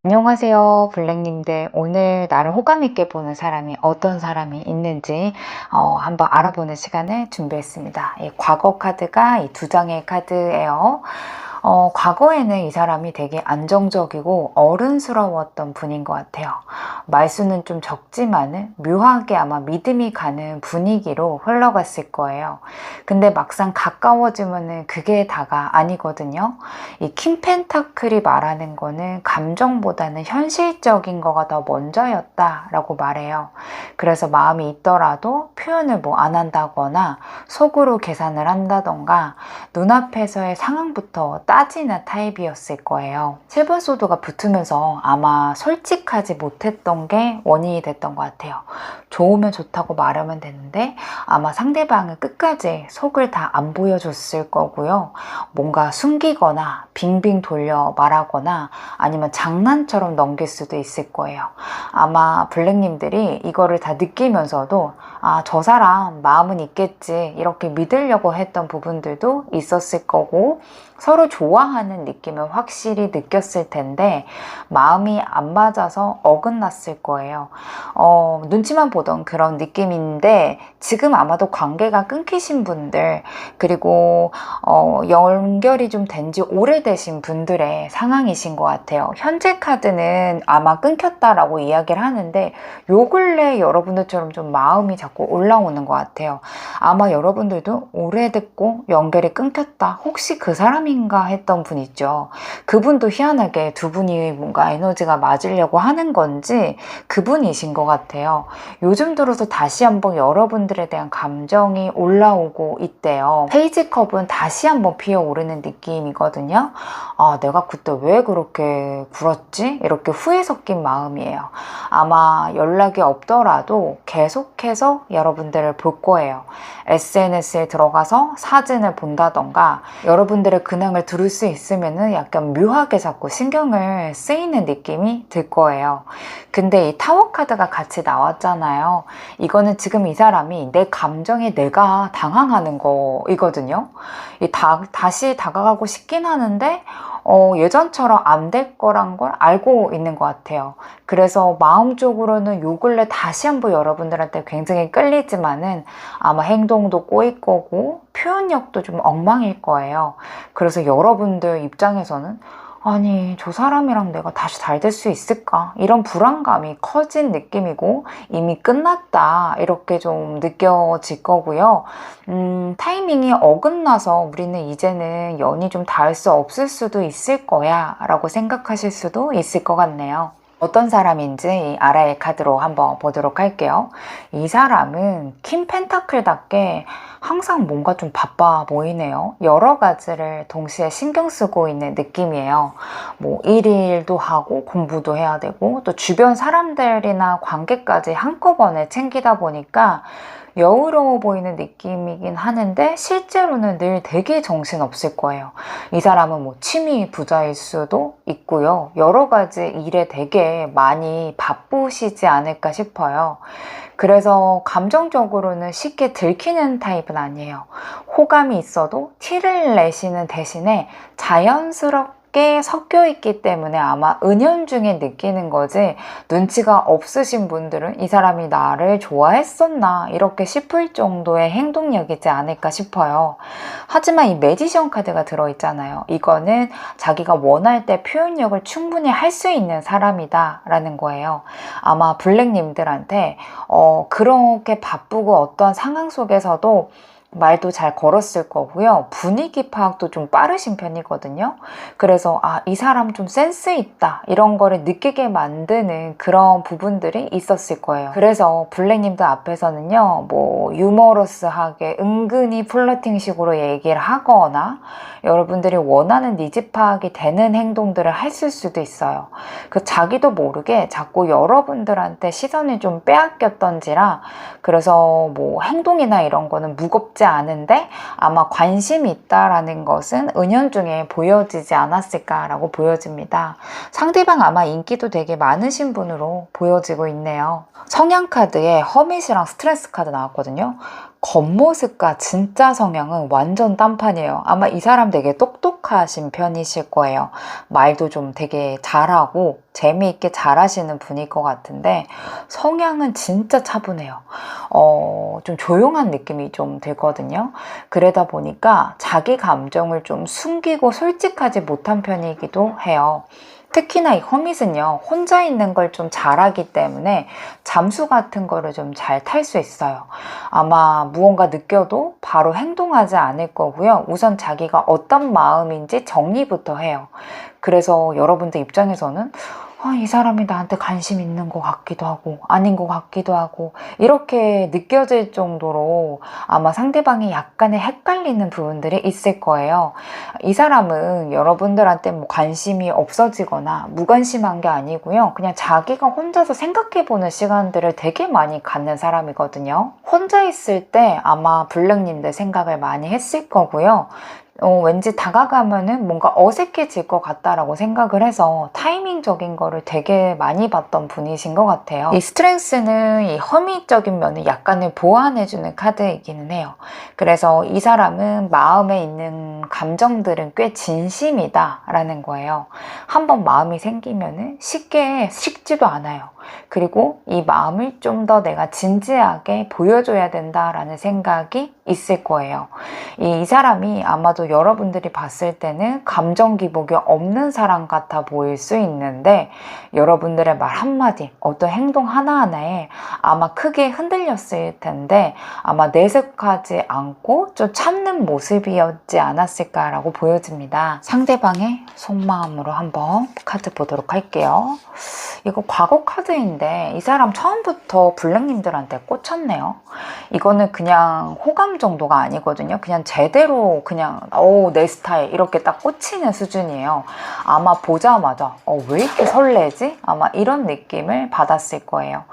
안녕하세요, 블랙님들. 오늘 나를 호감 있게 보는 사람이 어떤 사람이 있는지 한번 알아보는 시간을 준비했습니다. 이 과거 카드가 이 두 장의 카드예요. 과거에는 이 사람이 되게 안정적이고 어른스러웠던 분인 것 같아요. 말수는 좀 적지만은 묘하게 아마 믿음이 가는 분위기로 흘러갔을 거예요. 근데 막상 가까워지면은 그게 다가 아니거든요. 이 킹 펜타클이 말하는 거는 감정보다는 현실적인 거가 더 먼저였다라고 말해요. 그래서 마음이 있더라도 표현을 뭐 안 한다거나 속으로 계산을 한다던가 눈앞에서의 상황부터 따지는 타입이었을 거예요. 7번 소드가 붙으면서 아마 솔직하지 못했던 게 원인이 됐던 것 같아요. 좋으면 좋다고 말하면 되는데 아마 상대방은 끝까지 속을 다 안 보여줬을 거고요. 뭔가 숨기거나 빙빙 돌려 말하거나 아니면 장난처럼 넘길 수도 있을 거예요. 아마 블랙님들이 이거를 다 느끼면서도 저 사람 마음은 있겠지 이렇게 믿으려고 했던 부분들도 있었을 거고 서로 좋아하는 느낌을 확실히 느꼈을 텐데 마음이 안 맞아서 어긋났을 거예요. 눈치만 보던 그런 느낌인데 지금 아마도 관계가 끊기신 분들 그리고 연결이 좀 된 지 오래되신 분들의 상황이신 것 같아요. 현재 카드는 아마 끊겼다라고 이야기를 하는데 요 근래 여러분들처럼 좀 마음이 자꾸 올라오는 것 같아요. 아마 여러분들도 오래됐고 연결이 끊겼다. 혹시 그 사람인가 했던 분 있죠. 그분도 희한하게 두 분이 뭔가 에너지가 맞으려고 하는 건지 그분이신 것 같아요. 요즘 들어서 다시 한번 여러분들에 대한 감정이 올라오고 있대요. 페이지 컵은 다시 한번 피어오르는 느낌이거든요. 내가 그때 왜 그렇게 굴었지? 이렇게 후회 섞인 마음이에요. 아마 연락이 없더라도 계속해서 여러분들을 볼 거예요. SNS에 들어가서 사진을 본다던가 여러분들의 근황을 들을 수 있으면은 약간 묘하게 자꾸 신경을 쓰이는 느낌이 들 거예요. 근데 이 타워 카드가 같이 나왔잖아요. 이거는 지금 이 사람이 내 감정에 내가 당황하는 거이거든요. 다시 다가가고 싶긴 하는데 예전처럼 안 될 거란 걸 알고 있는 것 같아요. 그래서 마음적으로는 요 근래 다시 한번 여러분들한테 굉장히 끌리지만은 아마 행동도 꼬일 거고 표현력도 좀 엉망일 거예요. 그래서 여러분들 입장에서는 아니 저 사람이랑 내가 다시 잘 될 수 있을까? 이런 불안감이 커진 느낌이고 이미 끝났다 이렇게 좀 느껴질 거고요. 타이밍이 어긋나서 우리는 이제는 연이 좀 닿을 수 없을 수도 있을 거야 라고 생각하실 수도 있을 것 같네요. 어떤 사람인지 이 아라의 카드로 한번 보도록 할게요. 이 사람은 킹 펜타클답게 항상 뭔가 좀 바빠 보이네요. 여러 가지를 동시에 신경 쓰고 있는 느낌이에요. 뭐 일도 하고 공부도 해야 되고 또 주변 사람들이나 관계까지 한꺼번에 챙기다 보니까 여유로워 보이는 느낌이긴 하는데 실제로는 늘 되게 정신없을 거예요. 이 사람은 뭐 취미 부자일 수도 있고요. 여러 가지 일에 되게 많이 바쁘시지 않을까 싶어요. 그래서 감정적으로는 쉽게 들키는 타입은 아니에요. 호감이 있어도 티를 내시는 대신에 자연스럽게 섞여 있기 때문에 아마 은연중에 느끼는 거지 눈치가 없으신 분들은 이 사람이 나를 좋아했었나 이렇게 싶을 정도의 행동력이지 않을까 싶어요. 하지만 이 매지션 카드가 들어있잖아요. 이거는 자기가 원할 때 표현력을 충분히 할 수 있는 사람이다 라는 거예요. 아마 블랙님들한테 그렇게 바쁘고 어떤 상황 속에서도 말도 잘 걸었을 거고요. 분위기 파악도 좀 빠르신 편이거든요. 그래서 이 사람 좀 센스 있다 이런 거를 느끼게 만드는 그런 부분들이 있었을 거예요. 그래서 블랙님들 앞에서는요 뭐 유머러스하게 은근히 플러팅식으로 얘기를 하거나 여러분들이 원하는 니즈 파악이 되는 행동들을 했을 수도 있어요. 자기도 모르게 자꾸 여러분들한테 시선을 좀 빼앗겼던지라 그래서 뭐 행동이나 이런 거는 무겁지 않은데 아마 관심이 있다라는 것은 은연중에 보여지지 않았을까라고 보여집니다. 상대방 아마 인기도 되게 많으신 분으로 보여지고 있네요. 성향 카드에 허밋이랑 스트레스 카드 나왔거든요. 겉모습과 진짜 성향은 완전 딴판이에요. 아마 이 사람 되게 똑똑한 똑똑하신 편이실 거예요. 말도 좀 되게 잘하고 재미있게 잘하시는 분일 것 같은데 성향은 진짜 차분해요. 좀 조용한 느낌이 좀 들거든요. 그러다 보니까 자기 감정을 좀 숨기고 솔직하지 못한 편이기도 해요. 특히나 이 허밋은요, 혼자 있는 걸 좀 잘하기 때문에 잠수 같은 거를 좀 잘 탈 수 있어요. 아마 무언가 느껴도 바로 행동하지 않을 거고요. 우선 자기가 어떤 마음인지 정리부터 해요. 그래서 여러분들 입장에서는 이 사람이 나한테 관심 있는 것 같기도 하고 아닌 것 같기도 하고 이렇게 느껴질 정도로 아마 상대방이 약간의 헷갈리는 부분들이 있을 거예요. 이 사람은 여러분들한테 뭐 관심이 없어지거나 무관심한 게 아니고요. 그냥 자기가 혼자서 생각해보는 시간들을 되게 많이 갖는 사람이거든요. 혼자 있을 때 아마 블랙님들 생각을 많이 했을 거고요. 왠지 다가가면은 뭔가 어색해질 것 같다라고 생각을 해서 타이밍적인 거를 되게 많이 봤던 분이신 것 같아요. 이 스트렝스는 이 허미적인 면을 약간을 보완해주는 카드이기는 해요. 그래서 이 사람은 마음에 있는 감정들은 꽤 진심이다 라는 거예요. 한번 마음이 생기면은 쉽게 식지도 않아요. 그리고 이 마음을 좀 더 내가 진지하게 보여줘야 된다라는 생각이 있을 거예요. 이 사람이 아마도 여러분들이 봤을 때는 감정 기복이 없는 사람 같아 보일 수 있는데 여러분들의 말 한마디, 어떤 행동 하나하나에 아마 크게 흔들렸을 텐데 아마 내색하지 않고 좀 참는 모습이었지 않았을까라고 보여집니다. 상대방의 속마음으로 한번 카드 보도록 할게요. 이거 과거 카드인데 이 사람 처음부터 블랙님들한테 꽂혔네요. 이거는 그냥 호감 정도가 아니거든요. 그냥 제대로 그냥 내 스타일 이렇게 딱 꽂히는 수준이에요. 아마 보자마자 왜 이렇게 설레지? 아마 이런 느낌을 받았을 거예요.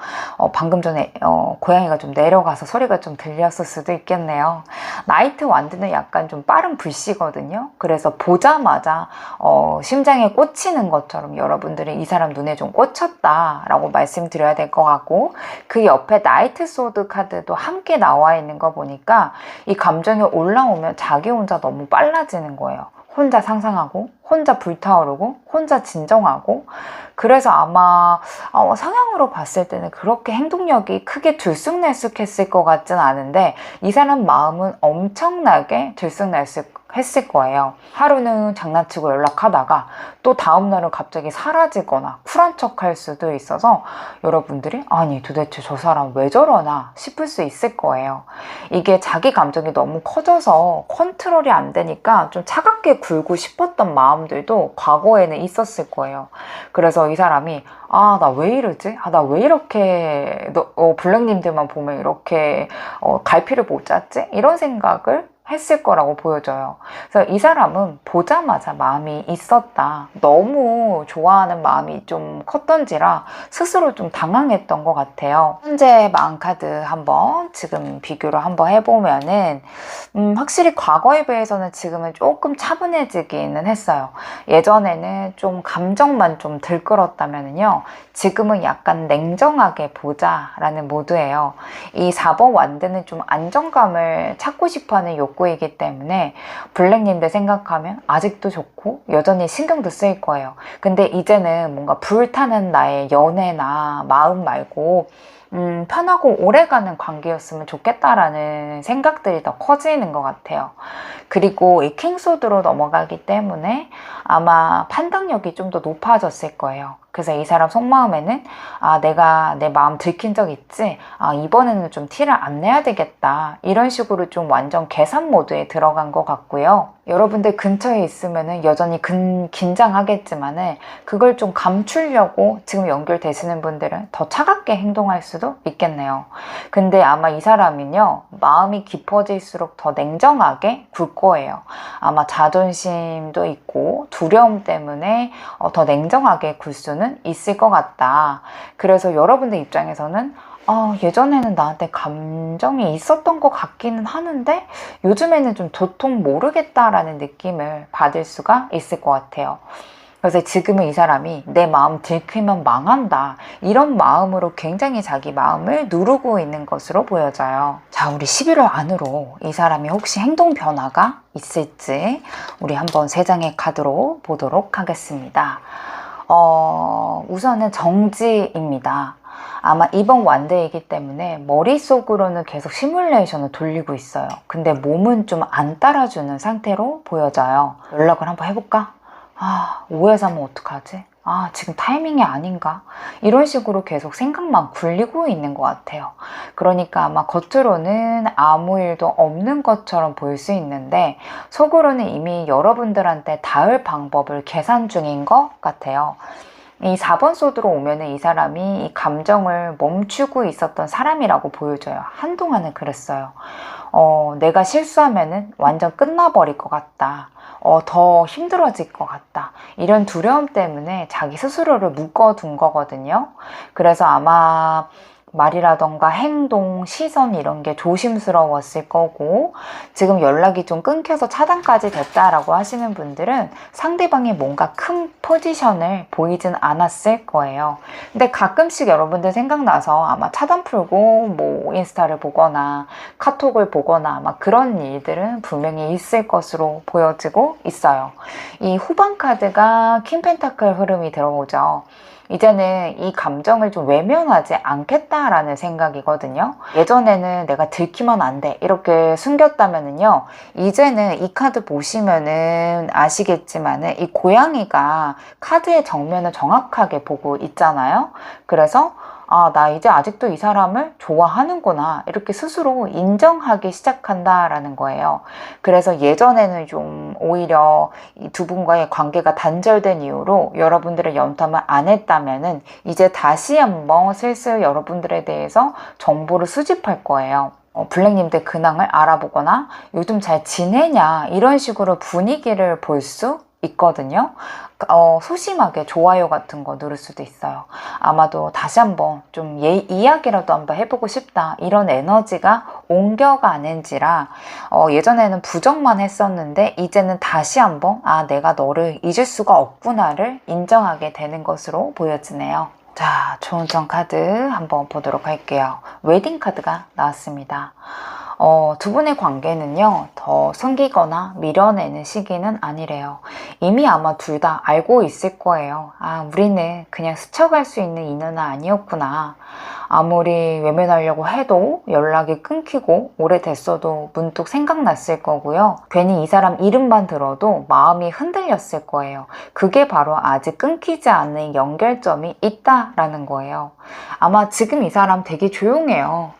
방금 전에 고양이가 좀 내려가서 소리가 좀 들렸을 수도 있겠네요. 나이트 완드는 약간 좀 빠른 불씨거든요. 그래서 보자마자 심장에 꽂히는 것처럼 여러분들은 이 사람 눈에 좀 꽂혔다라고 말씀드려야 될 것 같고 그 옆에 나이트 소드 카드도 함께 나와 있는 거 보니까 이 감정이 올라오면 자기 혼자 너무 빨라지는 거예요. 혼자 상상하고 혼자 불타오르고 혼자 진정하고 그래서 아마 성향으로 봤을 때는 그렇게 행동력이 크게 들쑥날쑥했을 것 같진 않은데 이 사람 마음은 엄청나게 들쑥날쑥했을 거예요. 하루는 장난치고 연락하다가 또 다음날은 갑자기 사라지거나 쿨한 척할 수도 있어서 여러분들이 아니 도대체 저 사람 왜 저러나 싶을 수 있을 거예요. 이게 자기 감정이 너무 커져서 컨트롤이 안 되니까 좀 차갑게 굴고 싶었던 마음들도 과거에는 있었을 거예요. 그래서 이 사람이 나 왜 이러지? 나 왜 이렇게 블랙님들만 보면 이렇게 갈피를 못 잡지? 이런 생각을 했을 거라고 보여져요. 그래서 이 사람은 보자마자 마음이 있었다. 너무 좋아하는 마음이 좀 컸던지라 스스로 좀 당황했던 것 같아요. 현재 마음 카드 한번 지금 비교를 한번 해보면은 확실히 과거에 비해서는 지금은 조금 차분해지기는 했어요. 예전에는 좀 감정만 좀 들끓었다면요. 지금은 약간 냉정하게 보자라는 모드예요. 이 4번 완드는 좀 안정감을 찾고 싶어하는 욕구이기 때문에 블랙님들 생각하면 아직도 좋고 여전히 신경도 쓰일 거예요. 근데 이제는 뭔가 불타는 나의 연애나 마음 말고 편하고 오래가는 관계였으면 좋겠다라는 생각들이 더 커지는 것 같아요. 그리고 이 킹소드로 넘어가기 때문에 아마 판단력이 좀 더 높아졌을 거예요. 그래서 이 사람 속마음에는 내가 내 마음 들킨 적 있지? 이번에는 좀 티를 안 내야 되겠다. 이런 식으로 좀 완전 계산 모드에 들어간 것 같고요. 여러분들 근처에 있으면은 여전히 긴장하겠지만은 그걸 좀 감추려고 지금 연결되시는 분들은 더 차갑게 행동할 수도 있겠네요. 근데 아마 이 사람은요, 마음이 깊어질수록 더 냉정하게 굴 거예요. 아마 자존심도 있고 두려움 때문에 더 냉정하게 굴 수는 있을 것 같다. 그래서 여러분들 입장에서는 예전에는 나한테 감정이 있었던 것 같기는 하는데 요즘에는 좀 도통 모르겠다라는 느낌을 받을 수가 있을 것 같아요. 그래서 지금은 이 사람이 내 마음 들키면 망한다, 이런 마음으로 굉장히 자기 마음을 누르고 있는 것으로 보여져요. 자, 우리 11월 안으로 이 사람이 혹시 행동 변화가 있을지 우리 한번 세 장의 카드로 보도록 하겠습니다. 우선은 정지입니다. 아마 이번 완대이기 때문에 머릿속으로는 계속 시뮬레이션을 돌리고 있어요. 근데 몸은 좀 안 따라주는 상태로 보여져요. 연락을 한번 해볼까? 오해해서 하면 어떡하지? 지금 타이밍이 아닌가? 이런 식으로 계속 생각만 굴리고 있는 것 같아요. 그러니까 아마 겉으로는 아무 일도 없는 것처럼 보일 수 있는데 속으로는 이미 여러분들한테 닿을 방법을 계산 중인 것 같아요. 이 4번 소드로 오면은 이 사람이 이 감정을 멈추고 있었던 사람이라고 보여져요. 한동안은 그랬어요. 내가 실수하면은 완전 끝나버릴 것 같다. 더 힘들어질 것 같다. 이런 두려움 때문에 자기 스스로를 묶어둔 거거든요. 그래서 아마 말이라던가 행동, 시선 이런 게 조심스러웠을 거고, 지금 연락이 좀 끊겨서 차단까지 됐다라고 하시는 분들은 상대방이 뭔가 큰 포지션을 보이진 않았을 거예요. 근데 가끔씩 여러분들 생각나서 아마 차단 풀고 뭐 인스타를 보거나 카톡을 보거나 아마 그런 일들은 분명히 있을 것으로 보여지고 있어요. 이 후반 카드가 킹 펜타클 흐름이 들어오죠. 이제는 이 감정을 좀 외면하지 않겠다라는 생각이거든요. 예전에는 내가 들키면 안 돼 이렇게 숨겼다면은요, 이제는 이 카드 보시면은 아시겠지만은 이 고양이가 카드의 정면을 정확하게 보고 있잖아요. 그래서 나 이제 아직도 이 사람을 좋아하는구나, 이렇게 스스로 인정하기 시작한다라는 거예요. 그래서 예전에는 좀 오히려 이 두 분과의 관계가 단절된 이유로 여러분들의 연탐을 안 했다면은 이제 다시 한번 슬슬 여러분들에 대해서 정보를 수집할 거예요. 블랙님들 근황을 알아보거나 요즘 잘 지내냐, 이런 식으로 분위기를 볼 수 있거든요. 소심하게 좋아요 같은 거 누를 수도 있어요. 아마도 다시 한번 좀 이야기라도 한번 해보고 싶다, 이런 에너지가 옮겨가는지라 예전에는 부정만 했었는데 이제는 다시 한번 내가 너를 잊을 수가 없구나를 인정하게 되는 것으로 보여지네요. 자, 좋은 카드 한번 보도록 할게요. 웨딩 카드가 나왔습니다. 두 분의 관계는요, 더 숨기거나 밀어내는 시기는 아니래요. 이미 아마 둘 다 알고 있을 거예요. 우리는 그냥 스쳐갈 수 있는 인연은 아니었구나. 아무리 외면하려고 해도 연락이 끊기고 오래됐어도 문득 생각났을 거고요. 괜히 이 사람 이름만 들어도 마음이 흔들렸을 거예요. 그게 바로 아직 끊기지 않는 연결점이 있다라는 거예요. 아마 지금 이 사람 되게 조용해요.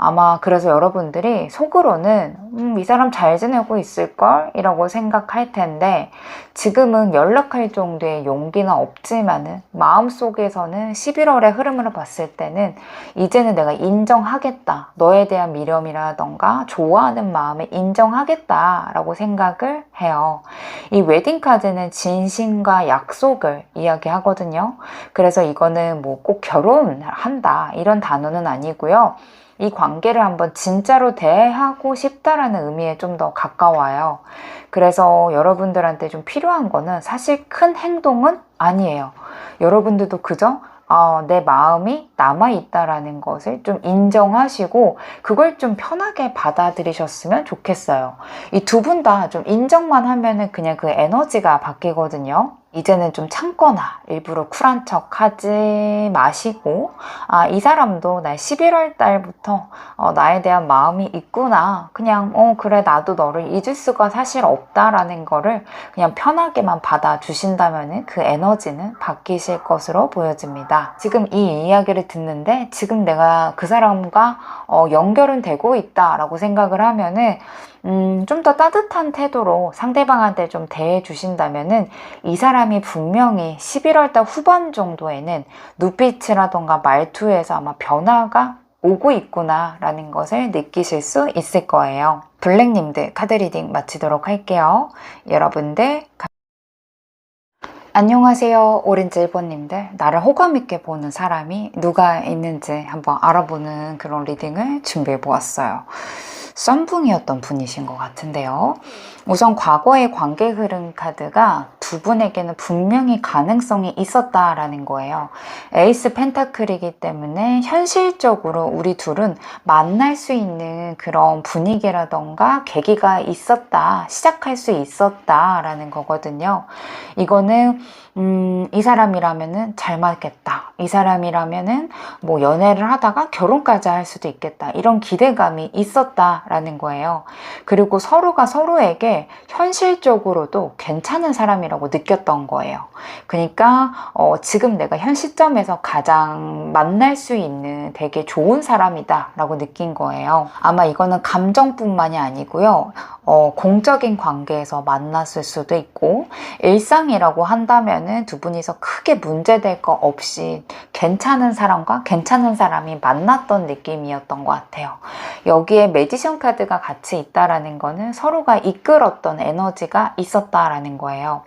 아마 그래서 여러분들이 속으로는 이 사람 잘 지내고 있을걸? 이라고 생각할 텐데 지금은 연락할 정도의 용기는 없지만은 마음속에서는 11월의 흐름을 봤을 때는 이제는 내가 인정하겠다. 너에 대한 미련이라던가 좋아하는 마음을 인정하겠다 라고 생각을 해요. 이 웨딩카드는 진심과 약속을 이야기하거든요. 그래서 이거는 뭐 꼭 결혼한다 이런 단어는 아니고요. 이 관계를 한번 진짜로 대하고 싶다라는 의미에 좀 더 가까워요. 그래서 여러분들한테 좀 필요한 거는 사실 큰 행동은 아니에요. 여러분들도 그저 내 마음이 남아있다라는 것을 좀 인정하시고 그걸 좀 편하게 받아들이셨으면 좋겠어요. 이 두 분 다 좀 인정만 하면은 그냥 그 에너지가 바뀌거든요. 이제는 좀 참거나 일부러 쿨한 척 하지 마시고 이 사람도 나 11월 달부터 나에 대한 마음이 있구나, 그냥 그래 나도 너를 잊을 수가 사실 없다라는 거를 그냥 편하게만 받아주신다면 그 에너지는 바뀌실 것으로 보여집니다. 지금 이 이야기를 듣는데 지금 내가 그 사람과 연결은 되고 있다라고 생각을 하면은 좀 더 따뜻한 태도로 상대방한테 좀 대해주신다면은 이 사람이 분명히 11월 달 후반 정도에는 눈빛이라던가 말투에서 아마 변화가 오고 있구나 라는 것을 느끼실 수 있을 거예요. 블랙님들 카드 리딩 마치도록 할게요. 여러분들 안녕하세요. 오렌지 1번님들, 나를 호감 있게 보는 사람이 누가 있는지 한번 알아보는 그런 리딩을 준비해 보았어요. 썸붕이었던 분이신 것 같은데요. 우선 과거의 관계 흐름 카드가 두 분에게는 분명히 가능성이 있었다라는 거예요. 에이스 펜타클이기 때문에 현실적으로 우리 둘은 만날 수 있는 그런 분위기라던가 계기가 있었다, 시작할 수 있었다라는 거거든요. 이거는 이 사람이라면은 잘 맞겠다. 이 사람이라면은 뭐 연애를 하다가 결혼까지 할 수도 있겠다. 이런 기대감이 있었다라는 거예요. 그리고 서로가 서로에게 현실적으로도 괜찮은 사람이라고 느꼈던 거예요. 그러니까 지금 내가 현 시점에서 가장 만날 수 있는 되게 좋은 사람이다 라고 느낀 거예요. 아마 이거는 감정뿐만이 아니고요. 공적인 관계에서 만났을 수도 있고 일상이라고 한다면은 두 분이서 크게 문제될 거 없이 괜찮은 사람과 괜찮은 사람이 만났던 느낌이었던 것 같아요. 여기에 매지션 카드가 같이 있다라는 거는 서로가 이끌었던 에너지가 있었다라는 거예요.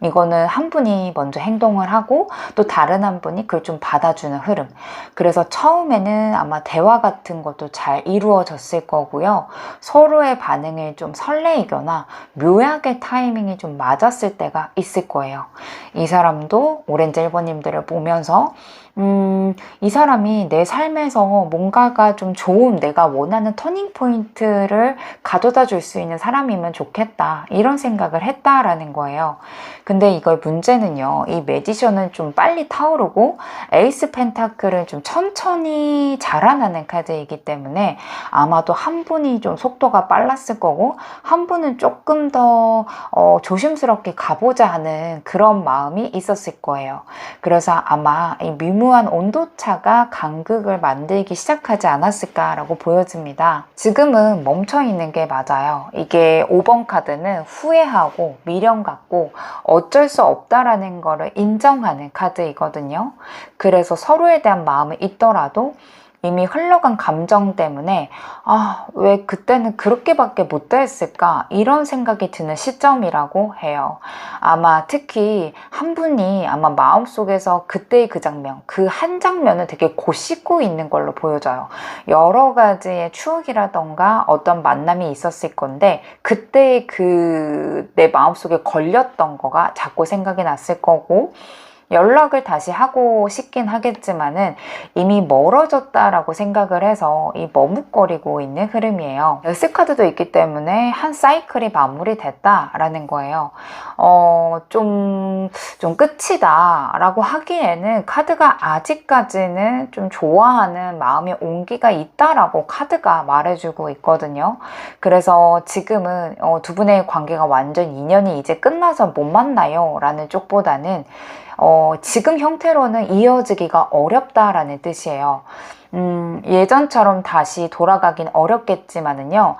이거는 한 분이 먼저 행동을 하고 또 다른 한 분이 그걸 좀 받아주는 흐름. 그래서 처음에는 아마 대화 같은 것도 잘 이루어졌을 거고요. 서로의 반응을 좀 설레이거나 묘하게 타이밍이 좀 맞았을 때가 있을 거예요. 이 사람도 오렌지 1번님들을 보면서 이 사람이 내 삶에서 뭔가가 좀 좋은 내가 원하는 터닝 포인트를 가져다 줄 수 있는 사람이면 좋겠다 이런 생각을 했다라는 거예요. 근데 이걸 문제는요, 이 매지션은 좀 빨리 타오르고 에이스 펜타클은 좀 천천히 자라나는 카드이기 때문에 아마도 한 분이 좀 속도가 빨랐을 거고 한 분은 조금 더 조심스럽게 가보자 하는 그런 마음이 있었을 거예요. 그래서 아마 이 미묘한 온도차가 간극을 만들기 시작하지 않았을까라고 보여집니다. 지금은 멈춰있는 게 맞아요. 이게 5번 카드는 후회하고 미련 갖고 어쩔 수 없다라는 거를 인정하는 카드이거든요. 그래서 서로에 대한 마음은 있더라도 이미 흘러간 감정 때문에 왜 그때는 그렇게밖에 못했을까 이런 생각이 드는 시점이라고 해요. 아마 특히 한 분이 아마 마음속에서 그때의 그 장면, 그 한 장면을 되게 곧씻고 있는 걸로 보여져요. 여러 가지의 추억이라던가 어떤 만남이 있었을 건데 그때의 그 내 마음속에 걸렸던 거가 자꾸 생각이 났을 거고 연락을 다시 하고 싶긴 하겠지만은 이미 멀어졌다라고 생각을 해서 이 머뭇거리고 있는 흐름이에요. 열쇠카드도 있기 때문에 한 사이클이 마무리됐다라는 거예요. 좀 끝이다 라고 하기에는 카드가 아직까지는 좀 좋아하는 마음의 온기가 있다라고 카드가 말해주고 있거든요. 그래서 지금은 두 분의 관계가 완전 인연이 이제 끝나서 못 만나요 라는 쪽보다는 지금 형태로는 이어지기가 어렵다라는 뜻이에요. 예전처럼 다시 돌아가긴 어렵겠지만은요,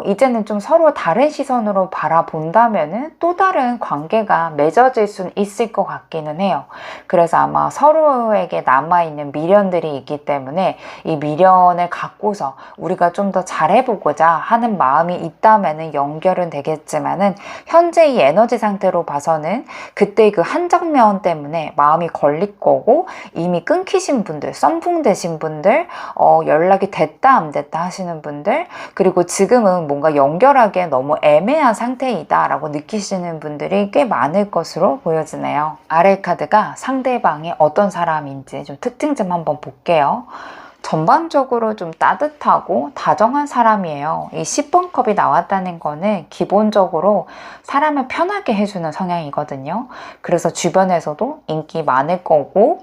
이제는 좀 서로 다른 시선으로 바라본다면은 또 다른 관계가 맺어질 수는 있을 것 같기는 해요. 그래서 아마 서로에게 남아있는 미련들이 있기 때문에 이 미련을 갖고서 우리가 좀 더 잘해보고자 하는 마음이 있다면은 연결은 되겠지만은 현재 이 에너지 상태로 봐서는 그때 그 한 장면 때문에 마음이 걸릴 거고 이미 끊기신 분들, 썸붕되신 분들, 연락이 됐다 안 됐다 하시는 분들, 그리고 지금은 뭔가 연결하기에 너무 애매한 상태이다 라고 느끼시는 분들이 꽤 많을 것으로 보여지네요. 아래 카드가 상대방이 어떤 사람인지 좀 특징 좀 한번 볼게요. 전반적으로 좀 따뜻하고 다정한 사람이에요. 이 10번 컵이 나왔다는 거는 기본적으로 사람을 편하게 해주는 성향이거든요. 그래서 주변에서도 인기 많을 거고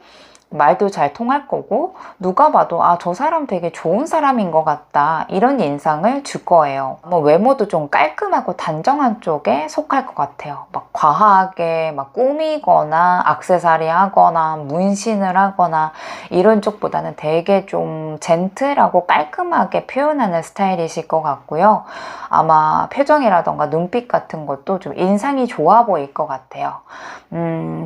말도 잘 통할 거고 누가 봐도 저 사람 되게 좋은 사람인 것 같다 이런 인상을 줄 거예요. 외모도 좀 깔끔하고 단정한 쪽에 속할 것 같아요. 막 과하게 막 꾸미거나 액세서리 하거나 문신을 하거나 이런 쪽보다는 되게 좀 젠틀하고 깔끔하게 표현하는 스타일이실 것 같고요. 아마 표정이라던가 눈빛 같은 것도 좀 인상이 좋아 보일 것 같아요.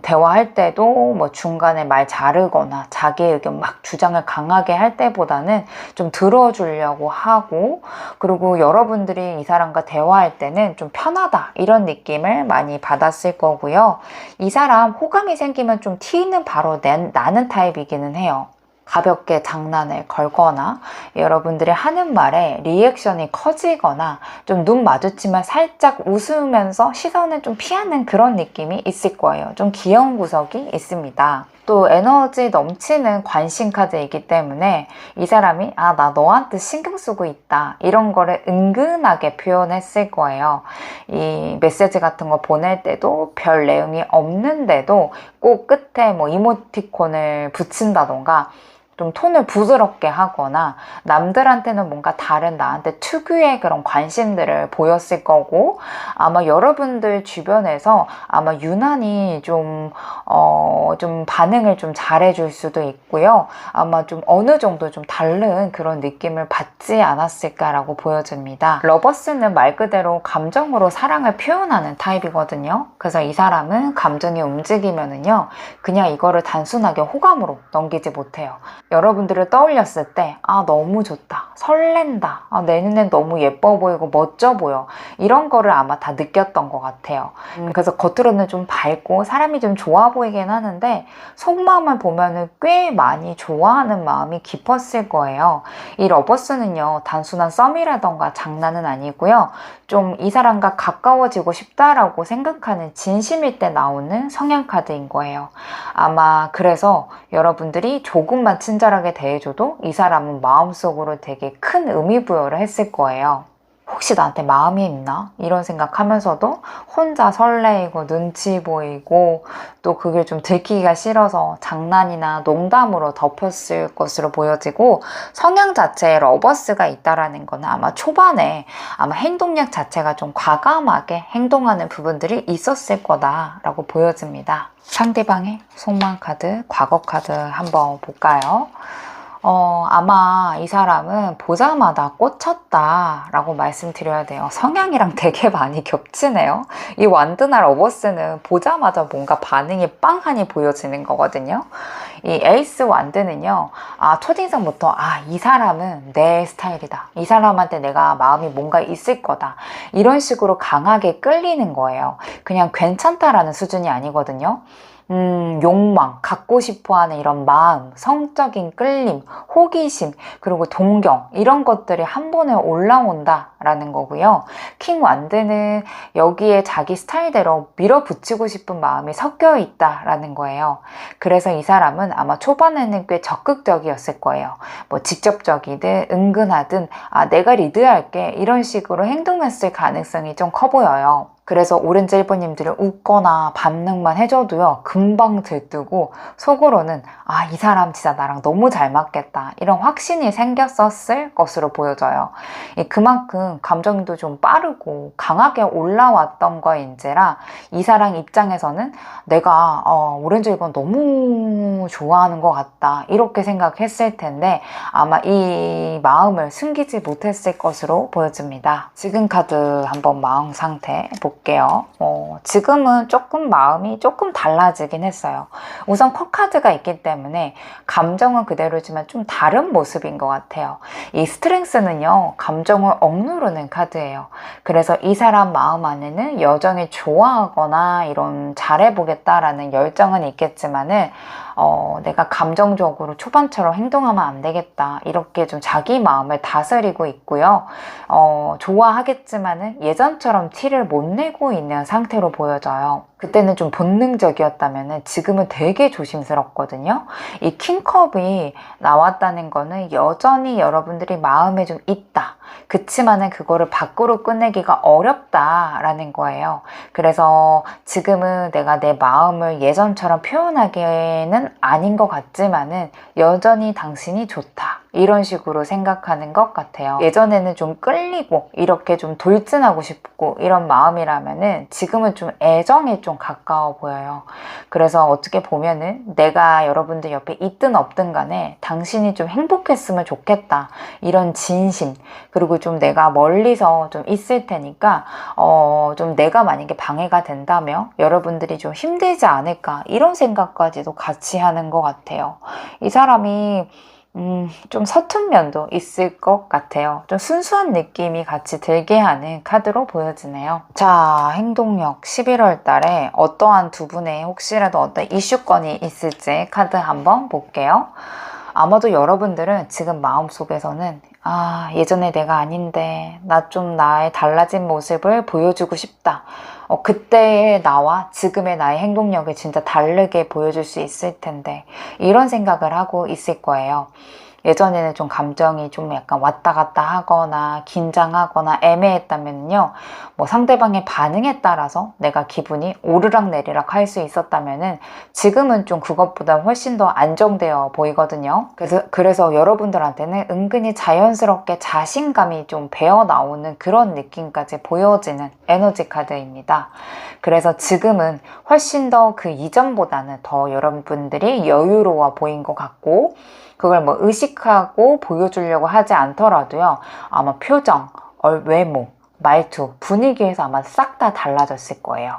대화할 때도 뭐 중간에 말 자르거나 자기 의견 막 주장을 강하게 할 때보다는 좀 들어주려고 하고, 그리고 여러분들이 이 사람과 대화할 때는 좀 편하다 이런 느낌을 많이 받았을 거고요. 이 사람 호감이 생기면 좀 티는 바로 나는 타입이기는 해요. 가볍게 장난을 걸거나 여러분들이 하는 말에 리액션이 커지거나 좀 눈 마주치면 살짝 웃으면서 시선을 좀 피하는 그런 느낌이 있을 거예요. 좀 귀여운 구석이 있습니다. 또 에너지 넘치는 관심 카드이기 때문에 이 사람이 나 너한테 신경 쓰고 있다 이런 거를 은근하게 표현했을 거예요. 이 메시지 같은 거 보낼 때도 별 내용이 없는데도 꼭 끝에 뭐 이모티콘을 붙인다던가 좀 톤을 부드럽게 하거나 남들한테는 뭔가 다른 나한테 특유의 그런 관심들을 보였을 거고, 아마 여러분들 주변에서 아마 유난히 좀 반응을 좀 잘해줄 수도 있고요. 아마 좀 어느 정도 좀 다른 그런 느낌을 받지 않았을까라고 보여집니다. 러버스는 말 그대로 감정으로 사랑을 표현하는 타입이거든요. 그래서 이 사람은 감정이 움직이면은요, 그냥 이거를 단순하게 호감으로 넘기지 못해요. 여러분들을 떠올렸을 때 너무 좋다, 설렌다, 내 눈엔 너무 예뻐 보이고 멋져 보여, 이런 거를 아마 다 느꼈던 것 같아요. 그래서 겉으로는 좀 밝고 사람이 좀 좋아 보이긴 하는데 속마음을 보면은 꽤 많이 좋아하는 마음이 깊었을 거예요. 이 러버스는요, 단순한 썸이라던가 장난은 아니고요, 좀 이 사람과 가까워지고 싶다라고 생각하는 진심일 때 나오는 성향 카드인 거예요. 아마 그래서 여러분들이 조금만 친절하게 대해줘도 이 사람은 마음속으로 되게 큰 의미 부여를 했을 거예요. 혹시 나한테 마음이 있나? 이런 생각하면서도 혼자 설레이고 눈치 보이고, 또 그게 좀 들키기가 싫어서 장난이나 농담으로 덮었을 것으로 보여지고, 성향 자체에 러버스가 있다라는 거는 아마 초반에 아마 행동력 자체가 좀 과감하게 행동하는 부분들이 있었을 거다라고 보여집니다. 상대방의 속마음 카드, 과거 카드 한번 볼까요? 아마 이 사람은 보자마자 꽂혔다라고 말씀드려야 돼요. 성향이랑 되게 많이 겹치네요. 이 완드나 러버스는 보자마자 뭔가 반응이 빵하니 보여지는 거거든요. 이 에이스 완드는요, 첫인상부터 이 사람은 내 스타일이다, 이 사람한테 내가 마음이 뭔가 있을 거다, 이런 식으로 강하게 끌리는 거예요. 그냥 괜찮다라는 수준이 아니거든요. 욕망, 갖고 싶어 하는 이런 마음, 성적인 끌림, 호기심, 그리고 동경, 이런 것들이 한 번에 올라온다라는 거고요. 킹 완드는 여기에 자기 스타일대로 밀어붙이고 싶은 마음이 섞여 있다라는 거예요. 그래서 이 사람은 아마 초반에는 꽤 적극적이었을 거예요. 뭐 직접적이든 은근하든 내가 리드할게, 이런 식으로 행동했을 가능성이 좀 커 보여요. 그래서 오렌지 1번님들은 웃거나 반응만 해줘도요, 금방 들뜨고 속으로는 이 사람 진짜 나랑 너무 잘 맞겠다, 이런 확신이 생겼었을 것으로 보여져요. 그만큼 감정도 좀 빠르고 강하게 올라왔던 거인지라 이 사람 입장에서는 내가 오렌지 1번 너무 좋아하는 것 같다, 이렇게 생각했을 텐데 아마 이 마음을 숨기지 못했을 것으로 보여집니다. 지금 카드 한번 마음 상태 볼게요. 지금은 조금 마음이 조금 달라지긴 했어요. 우선 컵카드가 있기 때문에 감정은 그대로지만 좀 다른 모습인 것 같아요. 이 스트렝스는요, 감정을 억누르는 카드예요. 그래서 이 사람 마음 안에는 여전히 좋아하거나 이런 잘해보겠다라는 열정은 있겠지만은 내가 감정적으로 초반처럼 행동하면 안 되겠다, 이렇게 좀 자기 마음을 다스리고 있고요. 좋아하겠지만은 예전처럼 티를 못 내고 있는 상태로 보여져요. 그때는 좀 본능적이었다면 지금은 되게 조심스럽거든요. 이 킹컵이 나왔다는 거는 여전히 여러분들이 마음에 좀 있다, 그치만은 그거를 밖으로 꺼내기가 어렵다라는 거예요. 그래서 지금은 내가 내 마음을 예전처럼 표현하기에는 아닌 것 같지만은 여전히 당신이 좋다, 이런 식으로 생각하는 것 같아요. 예전에는 좀 끌리고 이렇게 좀 돌진하고 싶고 이런 마음이라면은 지금은 좀 애정에 좀 가까워 보여요. 그래서 어떻게 보면은 내가 여러분들 옆에 있든 없든 간에 당신이 좀 행복했으면 좋겠다, 이런 진심, 그리고 좀 내가 멀리서 좀 있을 테니까 좀 내가 만약에 방해가 된다면 여러분들이 좀 힘들지 않을까, 이런 생각까지도 같이 하는 것 같아요. 이 사람이 좀 서툰 면도 있을 것 같아요. 좀 순수한 느낌이 같이 들게 하는 카드로 보여지네요. 자, 행동력 11월 달에 어떠한 두 분의 혹시라도 어떤 이슈건이 있을지 카드 한번 볼게요. 아마도 여러분들은 지금 마음속에서는 아, 예전에 내가 아닌데 나 좀 나의 달라진 모습을 보여주고 싶다. 그때의 나와 지금의 나의 행동력을 진짜 다르게 보여줄 수 있을 텐데 이런 생각을 하고 있을 거예요. 예전에는 좀 감정이 좀 약간 왔다 갔다 하거나 긴장하거나 애매했다면요. 뭐 상대방의 반응에 따라서 내가 기분이 오르락내리락 할 수 있었다면은 지금은 좀 그것보다 훨씬 더 안정되어 보이거든요. 그래서 여러분들한테는 은근히 자연스럽게 자신감이 좀 배어 나오는 그런 느낌까지 보여지는 에너지 카드입니다. 그래서 지금은 훨씬 더 그 이전보다는 더 여러분들이 여유로워 보인 것 같고 그걸 뭐 의식하고 보여주려고 하지 않더라도요. 아마 표정, 외모, 말투, 분위기에서 아마 싹 다 달라졌을 거예요.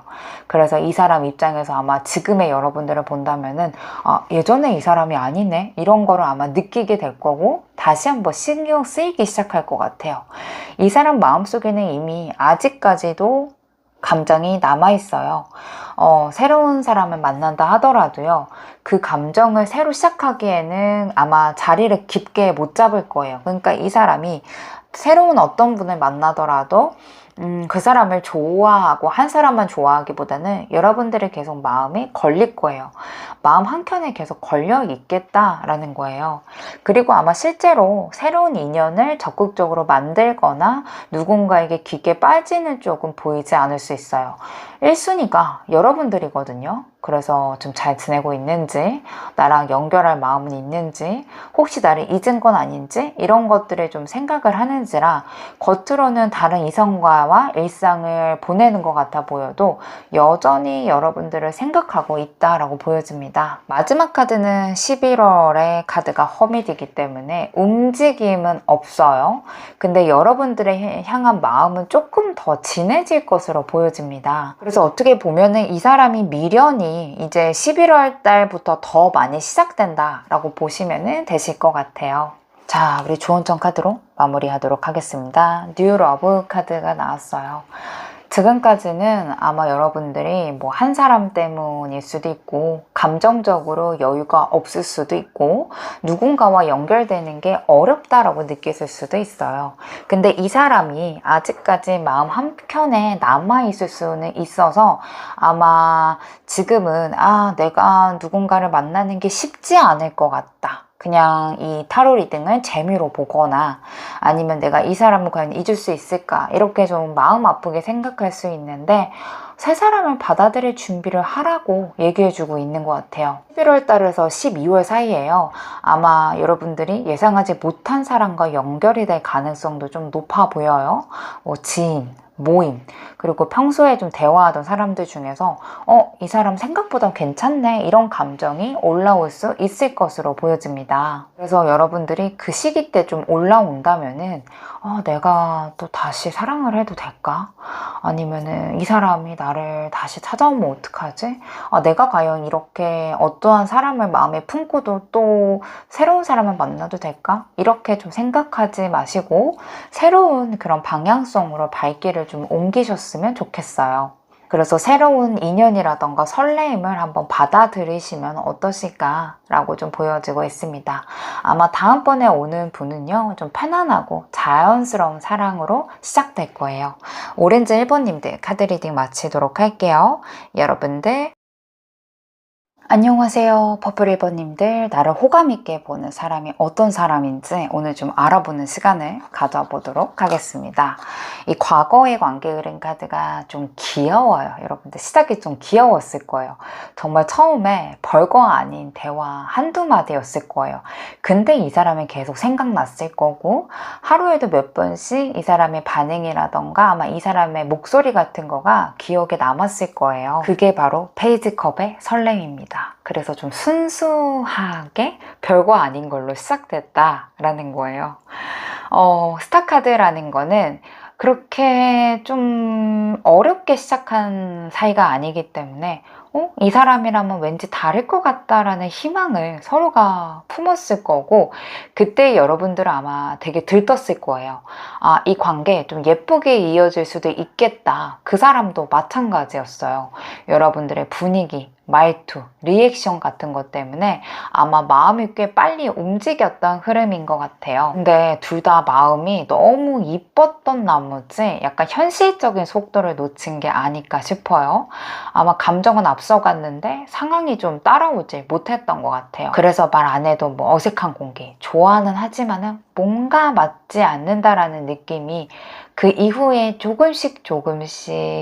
그래서 이 사람 입장에서 아마 지금의 여러분들을 본다면은 아, 예전에 이 사람이 아니네 이런 거를 아마 느끼게 될 거고 다시 한번 신경 쓰이기 시작할 것 같아요. 이 사람 마음속에는 이미 아직까지도 감정이 남아있어요. 새로운 사람을 만난다 하더라도요. 그 감정을 새로 시작하기에는 아마 자리를 깊게 못 잡을 거예요. 그러니까 이 사람이 새로운 어떤 분을 만나더라도 그 사람을 좋아하고 한 사람만 좋아하기보다는 여러분들의 계속 마음이 걸릴 거예요. 마음 한켠에 계속 걸려 있겠다라는 거예요. 그리고 아마 실제로 새로운 인연을 적극적으로 만들거나 누군가에게 깊게 빠지는 쪽은 보이지 않을 수 있어요. 1순위가 여러분들이거든요. 그래서 좀 잘 지내고 있는지, 나랑 연결할 마음은 있는지, 혹시 나를 잊은 건 아닌지 이런 것들을 좀 생각을 하는지라 겉으로는 다른 이성과와 일상을 보내는 것 같아 보여도 여전히 여러분들을 생각하고 있다라고 보여집니다. 마지막 카드는 11월의 카드가 허밋이기 때문에 움직임은 없어요. 근데 여러분들의 향한 마음은 조금 더 진해질 것으로 보여집니다. 그래서 어떻게 보면은 이 사람이 미련이 이제 11월 달부터 더 많이 시작된다 라고 보시면 되실 것 같아요. 자, 우리 조언청 카드로 마무리하도록 하겠습니다. 뉴 러브 카드가 나왔어요. 지금까지는 아마 여러분들이 뭐 한 사람 때문일 수도 있고 감정적으로 여유가 없을 수도 있고 누군가와 연결되는 게 어렵다라고 느끼실 수도 있어요. 근데 이 사람이 아직까지 마음 한켠에 남아있을 수는 있어서 아마 지금은 아, 내가 누군가를 만나는 게 쉽지 않을 것 같다. 그냥 이 타로 리딩을 재미로 보거나 아니면 내가 이 사람을 과연 잊을 수 있을까 이렇게 좀 마음 아프게 생각할 수 있는데 새 사람을 받아들일 준비를 하라고 얘기해주고 있는 것 같아요. 11월 달에서 12월 사이에요. 아마 여러분들이 예상하지 못한 사람과 연결이 될 가능성도 좀 높아 보여요. 뭐 지인, 모임, 그리고 평소에 좀 대화하던 사람들 중에서 이 사람 생각보다 괜찮네 이런 감정이 올라올 수 있을 것으로 보여집니다. 그래서 여러분들이 그 시기 때 좀 올라온다면은 내가 또 다시 사랑을 해도 될까? 아니면은 이 사람이 나를 다시 찾아오면 어떡하지? 내가 과연 이렇게 어떠한 사람을 마음에 품고도 또 새로운 사람을 만나도 될까? 이렇게 좀 생각하지 마시고 새로운 그런 방향성으로 발길을 좀 옮기셨으면 좋겠어요. 그래서 새로운 인연이라던가 설레임을 한번 받아들이시면 어떠실까라고 좀 보여지고 있습니다. 아마 다음번에 오는 분은요, 좀 편안하고 자연스러운 사랑으로 시작될 거예요. 오렌지 1번님들 카드 리딩 마치도록 할게요. 여러분들 안녕하세요. 퍼플 1번님들, 나를 호감있게 보는 사람이 어떤 사람인지 오늘 좀 알아보는 시간을 가져보도록 하겠습니다. 이 과거의 관계 흐름 카드가 좀 귀여워요. 여러분들 시작이 좀 귀여웠을 거예요. 정말 처음에 별거 아닌 대화 한두 마디였을 거예요. 근데 이 사람이 계속 생각났을 거고 하루에도 몇 번씩 이 사람의 반응이라던가 아마 이 사람의 목소리 같은 거가 기억에 남았을 거예요. 그게 바로 페이지컵의 설렘입니다. 그래서 좀 순수하게 별거 아닌 걸로 시작됐다라는 거예요. 스타카드라는 거는 그렇게 좀 어렵게 시작한 사이가 아니기 때문에 이 사람이라면 왠지 다를 것 같다라는 희망을 서로가 품었을 거고 그때 여러분들은 아마 되게 들떴을 거예요. 이 관계 좀 예쁘게 이어질 수도 있겠다. 그 사람도 마찬가지였어요. 여러분들의 분위기, 말투, 리액션 같은 것 때문에 아마 마음이 꽤 빨리 움직였던 흐름인 것 같아요. 근데 둘 다 마음이 너무 이뻤던 나머지 약간 현실적인 속도를 놓친 게 아닐까 싶어요. 아마 감정은 앞서갔는데 상황이 좀 따라오지 못했던 것 같아요. 그래서 말 안 해도 뭐 어색한 공기, 좋아는 하지만은 뭔가 맞지 않는다라는 느낌이 그 이후에 조금씩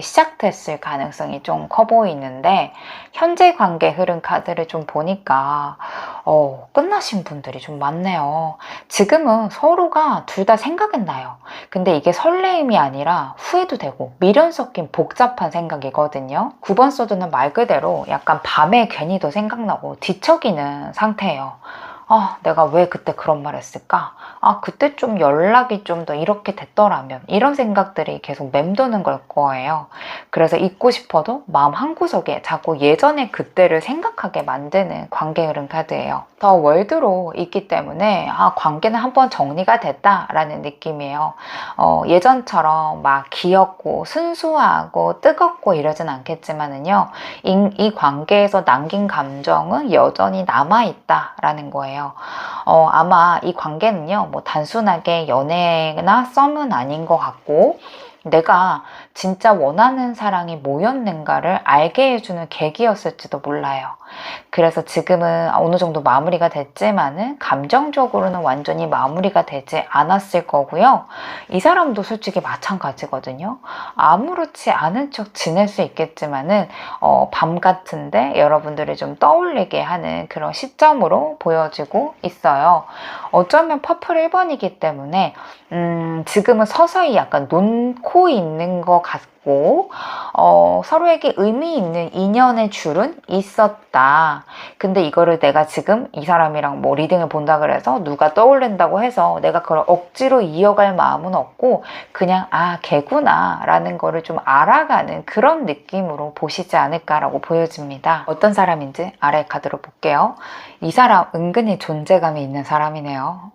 시작됐을 가능성이 좀 커 보이는데, 현재 관계 흐름 카드를 좀 보니까 끝나신 분들이 좀 많네요. 지금은 서로가 둘 다 생각은 나요. 근데 이게 설레임이 아니라 후회도 되고 미련 섞인 복잡한 생각이거든요. 9번 소드는 말 그대로 약간 밤에 괜히 더 생각나고 뒤척이는 상태예요. 내가 왜 그때 그런 말 했을까? 그때 좀 연락이 좀 더 이렇게 됐더라면, 이런 생각들이 계속 맴도는 걸 거예요. 그래서 잊고 싶어도 마음 한구석에 자꾸 예전의 그때를 생각하게 만드는 관계 흐름 카드예요. 더 월드로 있기 때문에 관계는 한번 정리가 됐다라는 느낌이에요. 예전처럼 막 귀엽고 순수하고 뜨겁고 이러진 않겠지만은요, 이 관계에서 남긴 감정은 여전히 남아있다라는 거예요. 아마 이 관계는요, 뭐 단순하게 연애나 썸은 아닌 것 같고, 내가 진짜 원하는 사랑이 뭐였는가를 알게 해주는 계기였을지도 몰라요. 그래서 지금은 어느 정도 마무리가 됐지만은 감정적으로는 완전히 마무리가 되지 않았을 거고요. 이 사람도 솔직히 마찬가지거든요. 아무렇지 않은 척 지낼 수 있겠지만은 밤 같은데 여러분들이 좀 떠올리게 하는 그런 시점으로 보여지고 있어요. 어쩌면 퍼플 1번이기 때문에 지금은 서서히 약간 놓고 있는 것 같고, 서로에게 의미 있는 인연의 줄은 있었다. 근데 이거를 내가 지금 이 사람이랑 뭐 리딩을 본다 그래서 누가 떠오른다고 해서 내가 그걸 억지로 이어갈 마음은 없고, 그냥 걔구나 라는 거를 좀 알아가는 그런 느낌으로 보시지 않을까라고 보여집니다. 어떤 사람인지 아래 카드로 볼게요. 이 사람 은근히 존재감이 있는 사람이네요.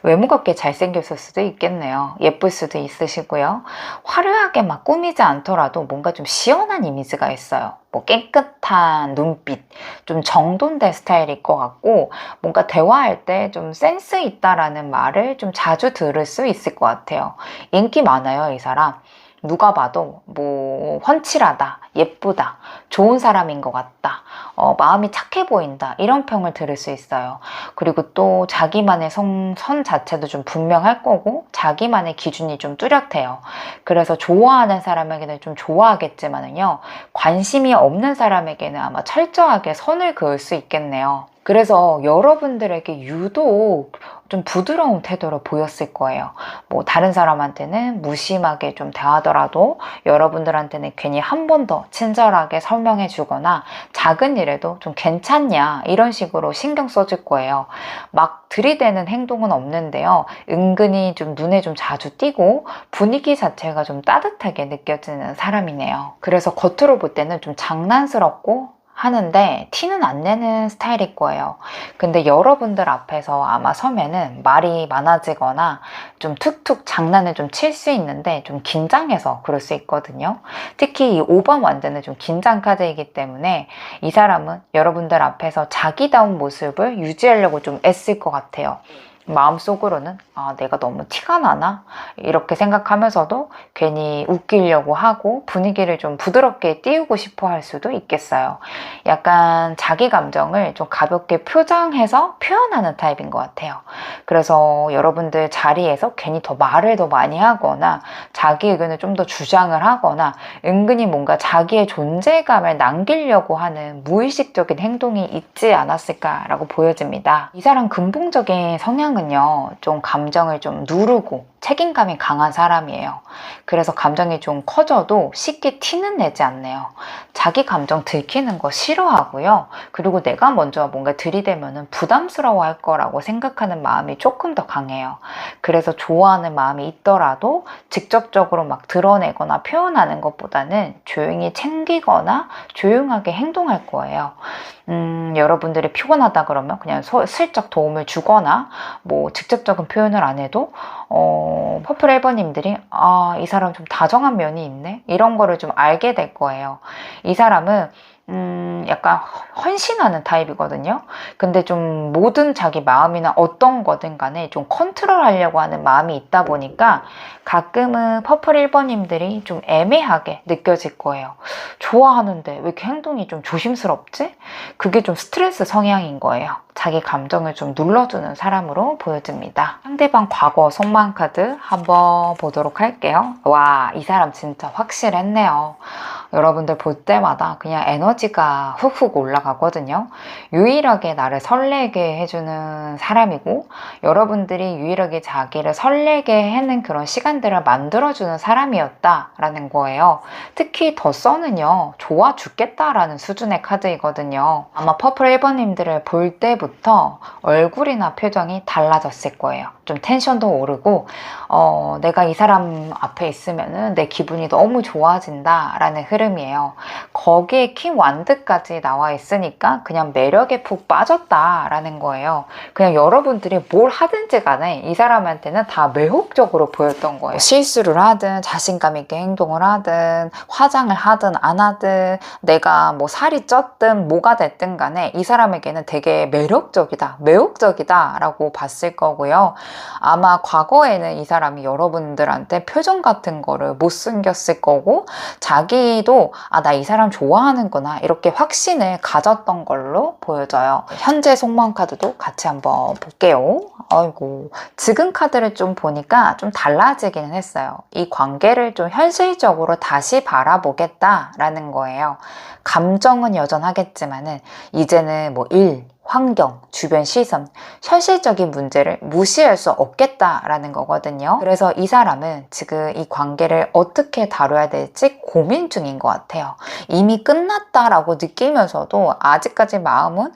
외모가 꽤 잘생겼을 수도 있겠네요. 예쁠 수도 있으시고요. 화려하게 막 꾸미지 않더라도 뭔가 좀 시원한 이미지가 있어요. 뭐 깨끗한 눈빛, 좀 정돈된 스타일일 것 같고, 뭔가 대화할 때 좀 센스 있다라는 말을 좀 자주 들을 수 있을 것 같아요. 인기 많아요, 이 사람. 누가 봐도 뭐 훤칠하다, 예쁘다, 좋은 사람인 것 같다, 마음이 착해 보인다, 이런 평을 들을 수 있어요. 그리고 또 자기만의 선 자체도 좀 분명할 거고, 자기만의 기준이 좀 뚜렷해요. 그래서 좋아하는 사람에게는 좀 좋아하겠지만은요, 관심이 없는 사람에게는 아마 철저하게 선을 그을 수 있겠네요. 그래서 여러분들에게 유독 좀 부드러운 태도로 보였을 거예요. 뭐 다른 사람한테는 무심하게 좀 대하더라도 여러분들한테는 괜히 한 번 더 친절하게 설명해 주거나, 작은 일에도 좀 괜찮냐 이런 식으로 신경 써줄 거예요. 막 들이대는 행동은 없는데요, 은근히 좀 눈에 좀 자주 띄고 분위기 자체가 좀 따뜻하게 느껴지는 사람이네요. 그래서 겉으로 볼 때는 좀 장난스럽고 하는데 티는 안 내는 스타일일 거예요. 근데 여러분들 앞에서 아마 서면은 말이 많아지거나 좀 툭툭 장난을 좀 칠 수 있는데, 좀 긴장해서 그럴 수 있거든요. 특히 이 5번 완드는 좀 긴장 카드이기 때문에 이 사람은 여러분들 앞에서 자기다운 모습을 유지하려고 좀 애쓸 것 같아요. 마음속으로는 내가 너무 티가 나나? 이렇게 생각하면서도 괜히 웃기려고 하고 분위기를 좀 부드럽게 띄우고 싶어 할 수도 있겠어요. 약간 자기 감정을 좀 가볍게 표정해서 표현하는 타입인 것 같아요. 그래서 여러분들 자리에서 괜히 더 말을 더 많이 하거나 자기 의견을 좀 더 주장을 하거나 은근히 뭔가 자기의 존재감을 남기려고 하는 무의식적인 행동이 있지 않았을까라고 보여집니다. 이 사람 근본적인 성향은요, 좀 감정을 좀 누르고 책임감이 강한 사람이에요. 그래서 감정이 좀 커져도 쉽게 티는 내지 않네요. 자기 감정 들키는 거 싫어하고요. 그리고 내가 먼저 뭔가 들이대면 부담스러워할 거라고 생각하는 마음이 조금 더 강해요. 그래서 좋아하는 마음이 있더라도 직접적으로 막 드러내거나 표현하는 것보다는 조용히 챙기거나 조용하게 행동할 거예요. 여러분들이 피곤하다 그러면 그냥 슬쩍 도움을 주거나, 뭐 직접적인 표현을 안 해도 퍼플 1번님들이 이 사람 좀 다정한 면이 있네, 이런 거를 좀 알게 될 거예요. 이 사람은 약간 헌신하는 타입이거든요. 근데 좀 모든 자기 마음이나 어떤 거든 간에 좀 컨트롤하려고 하는 마음이 있다 보니까 가끔은 퍼플 1번님들이 좀 애매하게 느껴질 거예요. 좋아하는데 왜 이렇게 행동이 좀 조심스럽지? 그게 좀 스트레스 성향인 거예요. 자기 감정을 좀 눌러주는 사람으로 보여집니다. 상대방 과거 속마음 카드 한번 보도록 할게요. 와, 이 사람 진짜 확실했네요. 여러분들 볼 때마다 그냥 에너지가 훅훅 올라가거든요. 유일하게 나를 설레게 해주는 사람이고, 여러분들이 유일하게 자기를 설레게 하는 그런 시간들을 만들어주는 사람이었다라는 거예요. 특히 더 써는요, 좋아 죽겠다라는 수준의 카드이거든요. 아마 퍼플 1번님들을 볼 때부터 얼굴이나 표정이 달라졌을 거예요. 좀 텐션도 오르고, 내가 이 사람 앞에 있으면은 내 기분이 너무 좋아진다라는 흐름이에요. 거기에 킹 완드까지 나와 있으니까 그냥 매력에 푹 빠졌다라는 거예요. 그냥 여러분들이 뭘 하든지 간에 이 사람한테는 다 매혹적으로 보였던 거예요. 실수를 하든 자신감 있게 행동을 하든 화장을 하든 안 하든 내가 뭐 살이 쪘든 뭐가 됐든 간에 이 사람에게는 되게 매력적이다, 매혹적이다 라고 봤을 거고요. 아마 과거에는 이 사람이 여러분들한테 표정 같은 거를 못 숨겼을 거고, 자기도 나 이 사람 좋아하는구나 이렇게 확신을 가졌던 걸로 보여져요. 현재 속마음 카드도 같이 한번 볼게요. 아이고, 지금 카드를 좀 보니까 좀 달라지기는 했어요. 이 관계를 좀 현실적으로 다시 바라보겠다라는 거예요. 감정은 여전하겠지만은 이제는 뭐 환경, 주변 시선, 현실적인 문제를 무시할 수 없겠다라는 거거든요. 그래서 이 사람은 지금 이 관계를 어떻게 다뤄야 될지 고민 중인 것 같아요. 이미 끝났다라고 느끼면서도 아직까지 마음은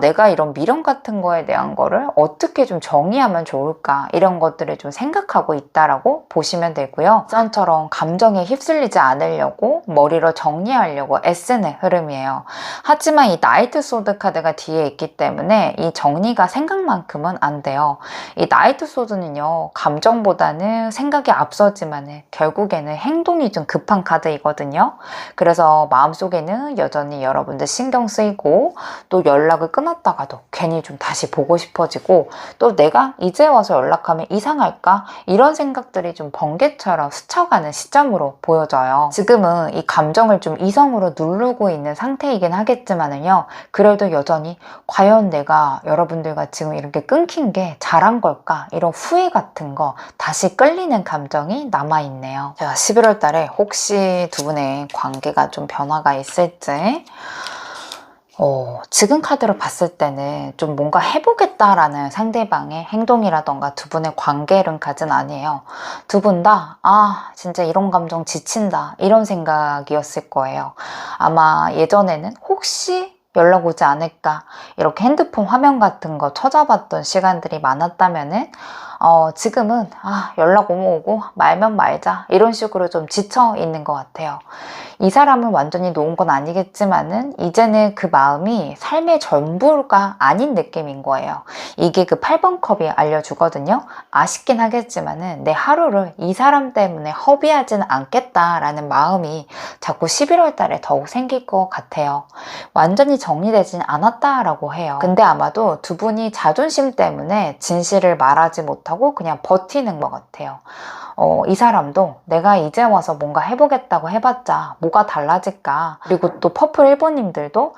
내가 이런 미련 같은 거에 대한 거를 어떻게 좀 정의하면 좋을까, 이런 것들을 좀 생각하고 있다라고 보시면 되고요. 썬처럼 감정에 휩쓸리지 않으려고 머리로 정리하려고 애쓰는 흐름이에요. 하지만 이 나이트 소드 카드가 뒤에 있기 때문에 이 정리가 생각만큼은 안 돼요. 이 나이트 소드는요, 감정보다는 생각이 앞서지만 결국에는 행동이 좀 급한 카드이거든요. 그래서 마음속에는 여전히 여러분들 신경 쓰이고, 또 연락을 끊었다가도 괜히 좀 다시 보고 싶어지고, 또 내가 이제 와서 연락하면 이상할까? 이런 생각들이 좀 번개처럼 스쳐가는 시점으로 보여져요. 지금은 이 감정을 좀 이성으로 누르고 있는 상태이긴 하겠지만은요, 그래도 여전히 과연 내가 여러분들과 지금 이렇게 끊긴 게 잘한 걸까? 이런 후회 같은 거, 다시 끌리는 감정이 남아있네요. 자, 11월 달에 혹시 두 분의 관계가 좀 변화가 있을지, 지금 카드로 봤을 때는 좀 뭔가 해보겠다라는 상대방의 행동이라던가 두 분의 관계론까지는 아니에요. 두 분 다 진짜 이런 감정 지친다, 이런 생각이었을 거예요. 아마 예전에는 혹시 연락 오지 않을까, 이렇게 핸드폰 화면 같은 거 찾아봤던 시간들이 많았다면은 지금은 연락 오면 오고 말면 말자, 이런 식으로 좀 지쳐 있는 것 같아요. 이 사람을 완전히 놓은 건 아니겠지만은 이제는 그 마음이 삶의 전부가 아닌 느낌인 거예요. 이게 그 8번 컵이 알려주거든요. 아쉽긴 하겠지만은 내 하루를 이 사람 때문에 허비하지는 않겠다라는 마음이 자꾸 11월 달에 더욱 생길 것 같아요. 완전히 정리되진 않았다라고 해요. 근데 아마도 두 분이 자존심 때문에 진실을 말하지 못하고 그냥 버티는 것 같아요. 이 사람도 내가 이제 와서 뭔가 해보겠다고 해봤자 뭐가 달라질까. 그리고 또 퍼플 1번님들도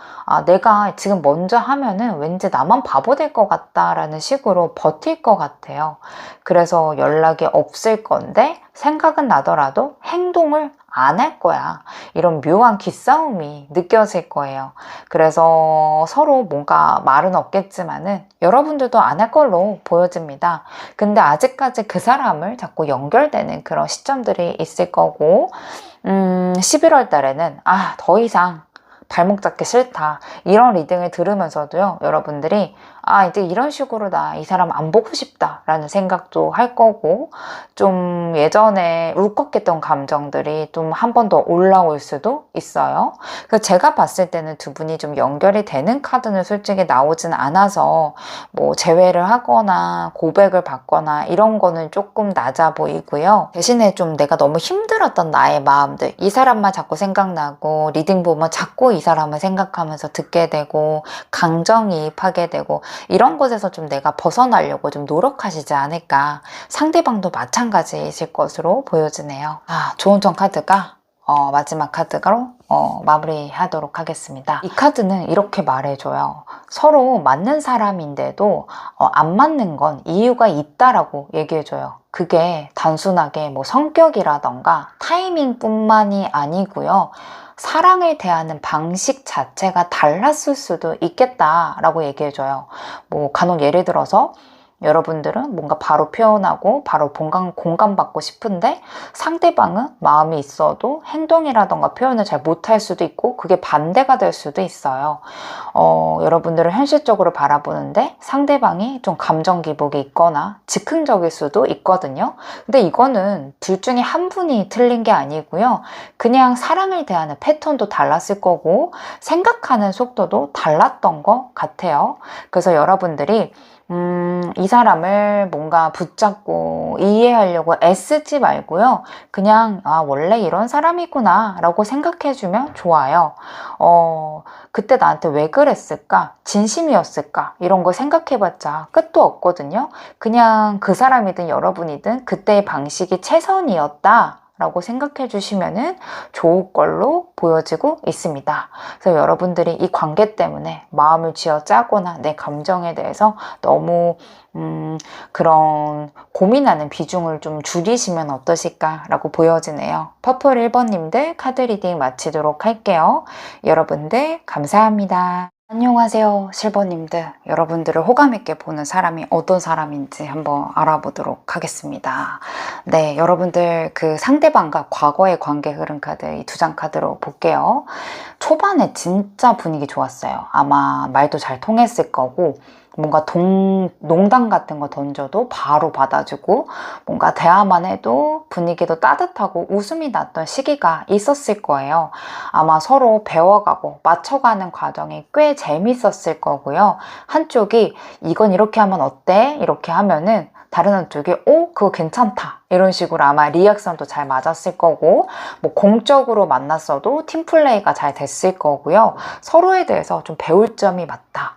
내가 지금 먼저 하면은 왠지 나만 바보 될 것 같다라는 식으로 버틸 것 같아요. 그래서 연락이 없을 건데 생각은 나더라도 행동을 안 할 거야. 이런 묘한 기싸움이 느껴질 거예요. 그래서 서로 뭔가 말은 없겠지만은 여러분들도 안 할 걸로 보여집니다. 근데 아직까지 그 사람을 자꾸 연결되는 그런 시점들이 있을 거고, 11월 달에는 더 이상 발목 잡기 싫다, 이런 리딩을 들으면서도요, 여러분들이 아, 이제 이런 식으로 나 이 사람 안 보고 싶다 라는 생각도 할 거고, 좀 예전에 울컥했던 감정들이 좀 한 번 더 올라올 수도 있어요. 그래서 제가 봤을 때는 두 분이 좀 연결이 되는 카드는 솔직히 나오진 않아서 뭐 재회를 하거나 고백을 받거나 이런 거는 조금 낮아 보이고요. 대신에 좀 내가 너무 힘들었던 나의 마음들, 이 사람만 자꾸 생각나고 리딩 보면 자꾸 이 사람을 생각하면서 듣게 되고 감정이입하게 되고 이런 것에서 좀 내가 벗어나려고 좀 노력하시지 않을까. 상대방도 마찬가지이실 것으로 보여지네요. 아, 조언청 카드가 마지막 카드로 마무리하도록 하겠습니다. 이 카드는 이렇게 말해줘요. 서로 맞는 사람인데도 안 맞는 건 이유가 있다라고 얘기해줘요. 그게 단순하게 뭐 성격이라던가 타이밍뿐만이 아니고요. 사랑을 대하는 방식 자체가 달랐을 수도 있겠다라고 얘기해줘요. 뭐 간혹 예를 들어서 여러분들은 뭔가 바로 표현하고 바로 공감받고 싶은데 상대방은 마음이 있어도 행동이라던가 표현을 잘 못할 수도 있고 그게 반대가 될 수도 있어요. 여러분들은 현실적으로 바라보는데 상대방이 좀 감정 기복이 있거나 즉흥적일 수도 있거든요. 근데 이거는 둘 중에 한 분이 틀린 게 아니고요. 그냥 사랑을 대하는 패턴도 달랐을 거고 생각하는 속도도 달랐던 것 같아요. 그래서 여러분들이 이 사람을 뭔가 붙잡고 이해하려고 애쓰지 말고요. 그냥 아, 원래 이런 사람이구나 라고 생각해주면 좋아요. 그때 나한테 왜 그랬을까? 진심이었을까? 이런 거 생각해봤자 끝도 없거든요. 그냥 그 사람이든 여러분이든 그때의 방식이 최선이었다 라고 생각해 주시면은 좋을 걸로 보여지고 있습니다. 그래서 여러분들이 이 관계 때문에 마음을 쥐어 짜거나 내 감정에 대해서 너무 그런 고민하는 비중을 좀 줄이시면 어떠실까 라고 보여지네요. 퍼플 1번님들 카드 리딩 마치도록 할게요. 여러분들 감사합니다. 안녕하세요 실버님들. 여러분들을 호감있게 보는 사람이 어떤 사람인지 한번 알아보도록 하겠습니다. 네, 여러분들 그 상대방과 과거의 관계 흐름 카드 이 두 장 카드로 볼게요. 초반에 진짜 분위기 좋았어요. 아마 말도 잘 통했을 거고 뭔가 농담 같은 거 던져도 바로 받아주고 뭔가 대화만 해도 분위기도 따뜻하고 웃음이 났던 시기가 있었을 거예요. 아마 서로 배워가고 맞춰가는 과정이 꽤 재밌었을 거고요. 한쪽이 이건 이렇게 하면 어때? 이렇게 하면은 다른 한쪽이 그거 괜찮다 이런 식으로 아마 리액션도 잘 맞았을 거고 뭐 공적으로 만났어도 팀플레이가 잘 됐을 거고요. 서로에 대해서 좀 배울 점이 맞다,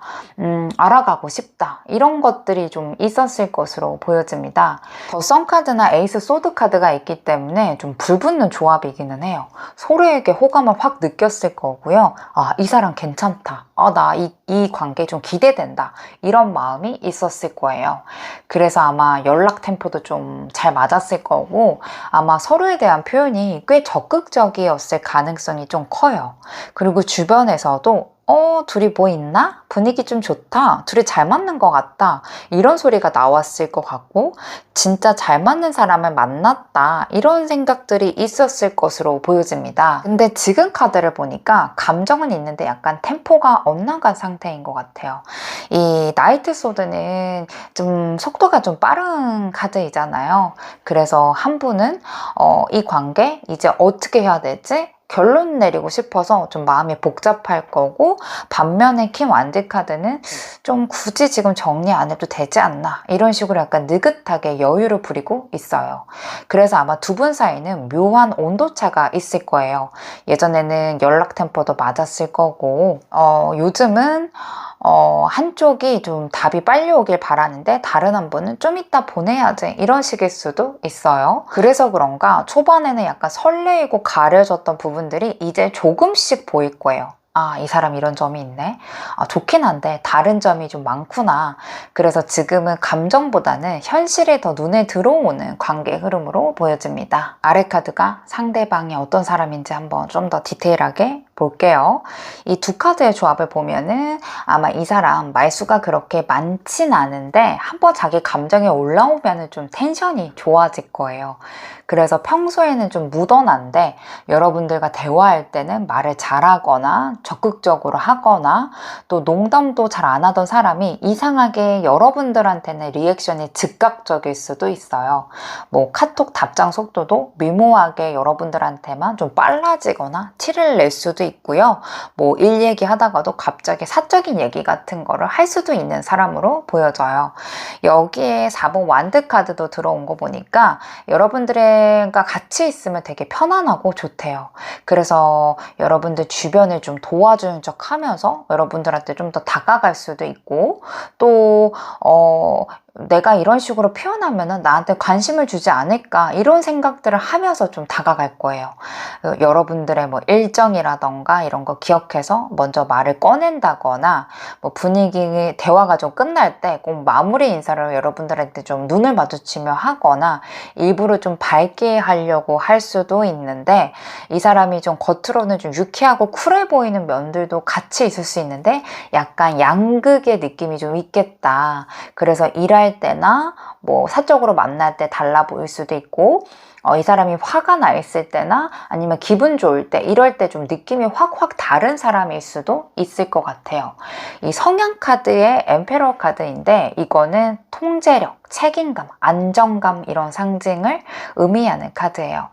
알아가고 싶다 이런 것들이 좀 있었을 것으로 보여집니다. 더 썬카드나 에이스 소드 카드가 있기 때문에 좀 불붙는 조합이기는 해요. 서로에게 호감을 확 느꼈을 거고요. 아, 이 사람 괜찮다, 나 이 관계 좀 기대된다 이런 마음이 있었을 거예요. 그래서 아마 연락 템포도 좀 잘 맞았을 거고 아마 서로에 대한 표현이 꽤 적극적이었을 가능성이 좀 커요. 그리고 주변에서도 둘이 뭐 있나? 분위기 좀 좋다. 둘이 잘 맞는 것 같다. 이런 소리가 나왔을 것 같고 진짜 잘 맞는 사람을 만났다. 이런 생각들이 있었을 것으로 보여집니다. 근데 지금 카드를 보니까 감정은 있는데 약간 템포가 엇나간 상태인 것 같아요. 이 나이트 소드는 좀 속도가 좀 빠른 카드이잖아요. 그래서 한 분은 이 관계 이제 어떻게 해야 되지? 결론 내리고 싶어서 좀 마음이 복잡할 거고 반면에 킹 완드 카드는 좀 굳이 지금 정리 안 해도 되지 않나 이런 식으로 약간 느긋하게 여유를 부리고 있어요. 그래서 아마 두 분 사이는 묘한 온도차가 있을 거예요. 예전에는 연락 템포도 맞았을 거고 요즘은 한쪽이 좀 답이 빨리 오길 바라는데 다른 한 분은 좀 이따 보내야지 이런 식일 수도 있어요. 그래서 그런가 초반에는 약간 설레이고 가려졌던 부분들이 이제 조금씩 보일 거예요. 아, 이 사람 이런 점이 있네. 좋긴 한데 다른 점이 좀 많구나. 그래서 지금은 감정보다는 현실에 더 눈에 들어오는 관계 흐름으로 보여집니다. 아래 카드가 상대방이 어떤 사람인지 한번 좀 더 디테일하게 볼게요. 이 두 카드의 조합을 보면은 아마 이 사람 말수가 그렇게 많진 않은데 한번 자기 감정이 올라오면은 좀 텐션이 좋아질 거예요. 그래서 평소에는 좀 무던한데 여러분들과 대화할 때는 말을 잘하거나 적극적으로 하거나 또 농담도 잘 안 하던 사람이 이상하게 여러분들한테는 리액션이 즉각적일 수도 있어요. 뭐 카톡 답장 속도도 미모하게 여러분들한테만 좀 빨라지거나 티를 낼 수도 있고요. 뭐 일 얘기하다가도 갑자기 사적인 얘기 같은 거를 할 수도 있는 사람으로 보여져요. 여기에 4번 완드 카드도 들어온 거 보니까 여러분들과 같이 있으면 되게 편안하고 좋대요. 그래서 여러분들 주변을 좀 도와주는 척 하면서 여러분들한테 좀 더 다가갈 수도 있고 또 내가 이런 식으로 표현하면 나한테 관심을 주지 않을까 이런 생각들을 하면서 좀 다가갈 거예요. 여러분들의 뭐 일정이라던가 이런 거 기억해서 먼저 말을 꺼낸다거나 뭐 분위기 대화가 좀 끝날 때 꼭 마무리 인사를 여러분들한테 좀 눈을 마주치며 하거나 일부러 좀 밝게 하려고 할 수도 있는데 이 사람이 좀 겉으로는 좀 유쾌하고 쿨해 보이는 면들도 같이 있을 수 있는데 약간 양극의 느낌이 좀 있겠다. 그래서 일할 때나 뭐 사적으로 만날 때 달라 보일 수도 있고 이 사람이 화가 나 있을 때나 아니면 기분 좋을 때 이럴 때 좀 느낌이 확 다른 사람일 수도 있을 것 같아요. 이 성향 카드의 엠페러 카드인데 이거는 통제력, 책임감, 안정감 이런 상징을 의미하는 카드예요.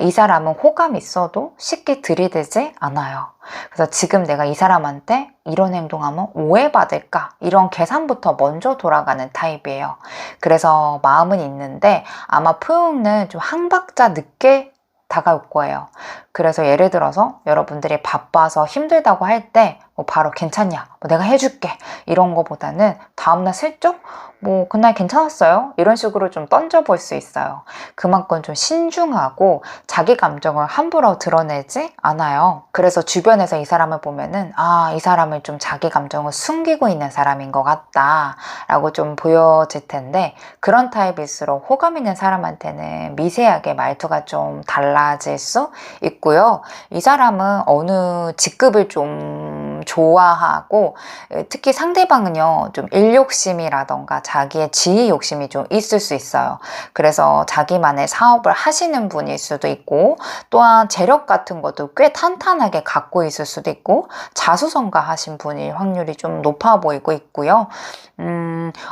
이 사람은 호감 있어도 쉽게 들이대지 않아요. 그래서 지금 내가 이 사람한테 이런 행동하면 오해받을까? 이런 계산부터 먼저 돌아가는 타입이에요. 그래서 마음은 있는데 아마 표현은 좀 한 박자 늦게 다가올 거예요. 그래서 예를 들어서 여러분들이 바빠서 힘들다고 할 때 뭐 바로 괜찮냐? 뭐 내가 해줄게. 이런 거보다는 다음날 슬쩍 뭐 그날 괜찮았어요. 이런 식으로 좀 던져볼 수 있어요. 그만큼 좀 신중하고 자기 감정을 함부로 드러내지 않아요. 그래서 주변에서 이 사람을 보면은 이 사람을 좀 자기 감정을 숨기고 있는 사람인 것 같다 라고 좀 보여질 텐데 그런 타입일수록 호감 있는 사람한테는 미세하게 말투가 좀 달라질 수 있고요. 이 사람은 어느 직급을 좀 좋아하고 특히 상대방은요 좀 일욕심이라던가 자기의 지위 욕심이 좀 있을 수 있어요. 그래서 자기만의 사업을 하시는 분일 수도 있고 또한 재력 같은 것도 꽤 탄탄하게 갖고 있을 수도 있고 자수성가하신 분일 확률이 좀 높아 보이고 있고요.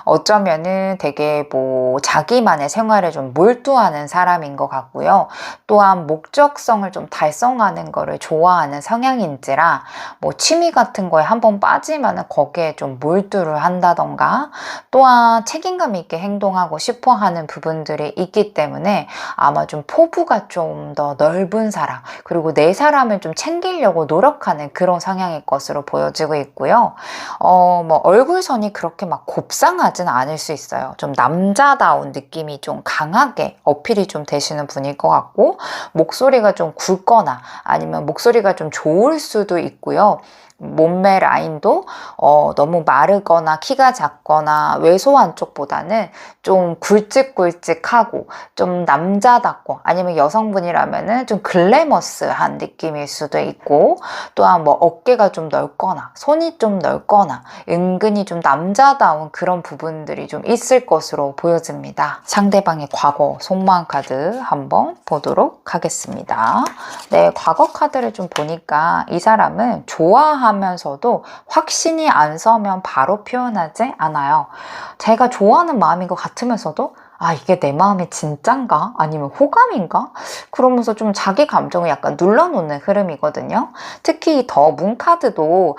어쩌면은 되게 뭐 자기만의 생활에 좀 몰두하는 사람인 것 같고요. 또한 목적성을 좀 달성하는 거를 좋아하는 성향인지라 뭐 취미 같은 거에 한번 빠지면은 거기에 좀 몰두를 한다던가 또한 책임감 있게 행동하고 싶어 하는 부분들이 있기 때문에 아마 좀 포부가 좀 더 넓은 사람 그리고 내 사람을 좀 챙기려고 노력하는 그런 성향일 것으로 보여지고 있고요. 뭐 얼굴선이 그렇게 막 곱상하진 않을 수 있어요. 좀 남자다운 느낌이 좀 강하게 어필이 좀 되시는 분일 것 같고 목소리가 좀 굵거나 아니면 목소리가 좀 좋을 수도 있고요. 몸매 라인도 너무 마르거나 키가 작거나 왜소한 쪽보다는 좀 굵직굵직하고 좀 남자답고 아니면 여성분이라면은 좀 글래머스한 느낌일 수도 있고 또한 뭐 어깨가 좀 넓거나 손이 좀 넓거나 은근히 좀 남자다운 그런 부분들이 좀 있을 것으로 보여집니다. 상대방의 과거 속마음 카드 한번 보도록 하겠습니다. 네, 과거 카드를 좀 보니까 이 사람은 좋아하면서도 확신이 안 서면 바로 표현하지 않아요. 제가 좋아하는 마음인 것 같으면서도 이게 내 마음이 진짠가? 아니면 호감인가? 그러면서 좀 자기 감정을 약간 눌러놓는 흐름이거든요. 특히 더 문 카드도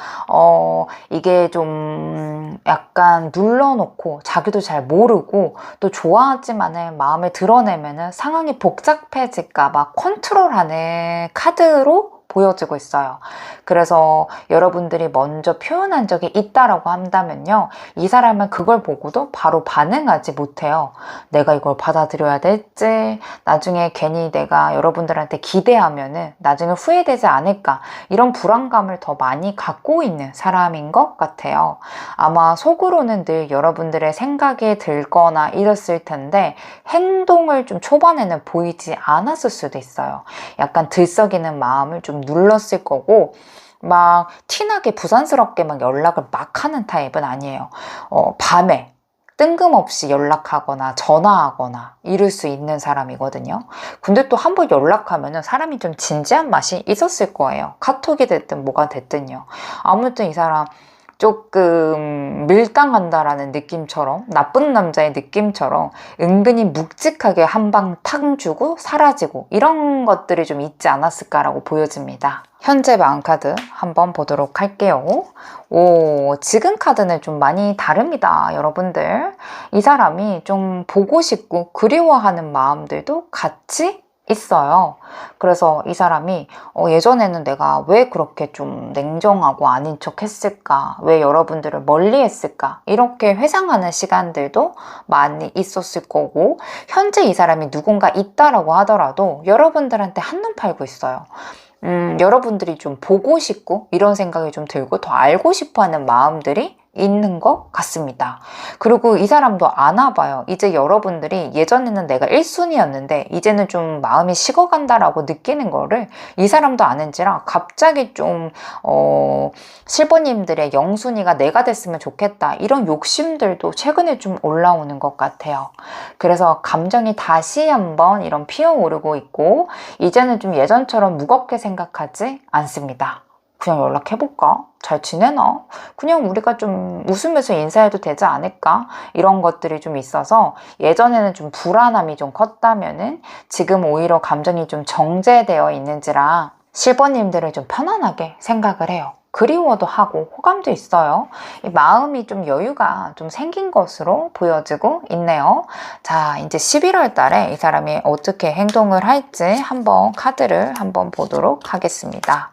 이게 좀 약간 눌러놓고 자기도 잘 모르고 또 좋아하지만은 마음을 드러내면은 상황이 복잡해질까 봐 컨트롤하는 카드로 보여지고 있어요. 그래서 여러분들이 먼저 표현한 적이 있다라고 한다면요. 이 사람은 그걸 보고도 바로 반응하지 못해요. 내가 이걸 받아들여야 될지 나중에 괜히 내가 여러분들한테 기대하면은 나중에 후회되지 않을까 이런 불안감을 더 많이 갖고 있는 사람인 것 같아요. 아마 속으로는 늘 여러분들의 생각이 들거나 이랬을 텐데 행동을 좀 초반에는 보이지 않았을 수도 있어요. 약간 들썩이는 마음을 좀 좀 눌렀을 거고, 막 티나게 부산스럽게 막 연락을 막 하는 타입은 아니에요. 밤에 뜬금없이 연락하거나 전화하거나 이럴 수 있는 사람이거든요. 근데 또 한 번 연락하면은 사람이 좀 진지한 맛이 있었을 거예요. 카톡이 됐든 뭐가 됐든요. 아무튼 이 사람 조금 밀당한다라는 느낌처럼, 나쁜 남자의 느낌처럼 은근히 묵직하게 한 방 탁 주고 사라지고 이런 것들이 좀 있지 않았을까라고 보여집니다. 현재 마음 카드 한번 보도록 할게요. 오, 지금 카드는 좀 많이 다릅니다, 여러분들. 이 사람이 좀 보고 싶고 그리워하는 마음들도 같이 있어요. 그래서 이 사람이 예전에는 내가 왜 그렇게 좀 냉정하고 아닌 척 했을까? 왜 여러분들을 멀리 했을까? 이렇게 회상하는 시간들도 많이 있었을 거고, 현재 이 사람이 누군가 있다라고 하더라도 여러분들한테 한눈 팔고 있어요. 여러분들이 좀 보고 싶고 이런 생각이 좀 들고 더 알고 싶어 하는 마음들이 있는 것 같습니다. 그리고 이 사람도 아나 봐요. 이제 여러분들이 예전에는 내가 1순위였는데 이제는 좀 마음이 식어간다라고 느끼는 거를 이 사람도 아는지라 갑자기 좀 실버님들의 0순위가 내가 됐으면 좋겠다 이런 욕심들도 최근에 좀 올라오는 것 같아요. 그래서 감정이 다시 한번 이런 피어오르고 있고, 이제는 좀 예전처럼 무겁게 생각하지 않습니다. 그냥 연락해볼까? 잘 지내나? 그냥 우리가 좀 웃으면서 인사해도 되지 않을까? 이런 것들이 좀 있어서 예전에는 좀 불안함이 좀 컸다면은 지금 오히려 감정이 좀 정제되어 있는지라 실버님들을 좀 편안하게 생각을 해요. 그리워도 하고 호감도 있어요. 이 마음이 좀 여유가 좀 생긴 것으로 보여지고 있네요. 자, 이제 11월 달에 이 사람이 어떻게 행동을 할지 한번 카드를 한번 보도록 하겠습니다.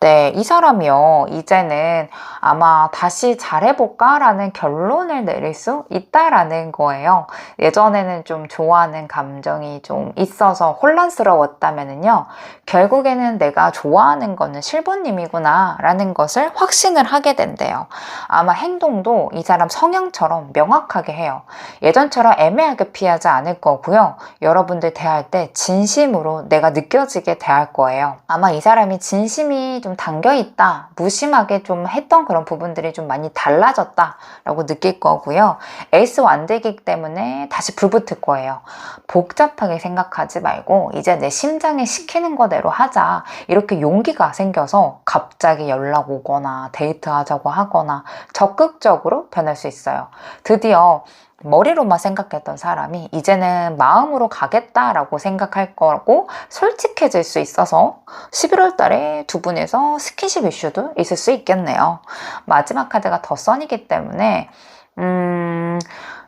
네, 이 사람이요, 이제는 아마 다시 잘해볼까? 라는 결론을 내릴 수 있다라는 거예요. 예전에는 좀 좋아하는 감정이 좀 있어서 혼란스러웠다면은요, 결국에는 내가 좋아하는 거는 실버님이구나 라는 것을 확신을 하게 된대요. 아마 행동도 이 사람 성향처럼 명확하게 해요. 예전처럼 애매하게 피하지 않을 거고요. 여러분들 대할 때 진심으로 내가 느껴지게 대할 거예요. 아마 이 사람이 진심이 좀 담겨있다, 무심하게 좀 했던 그런 부분들이 좀 많이 달라졌다 라고 느낄 거고요. 에이스 완대기 때문에 다시 불붙을 거예요. 복잡하게 생각하지 말고 이제 내 심장이 시키는 거대로 하자, 이렇게 용기가 생겨서 갑자기 연락 오거나 데이트하자고 하거나 적극적으로 변할 수 있어요. 드디어 머리로만 생각했던 사람이 이제는 마음으로 가겠다라고 생각할 거고 솔직해질 수 있어서 11월 달에 두 분에서 스킨십 이슈도 있을 수 있겠네요. 마지막 카드가 더 선이기 때문에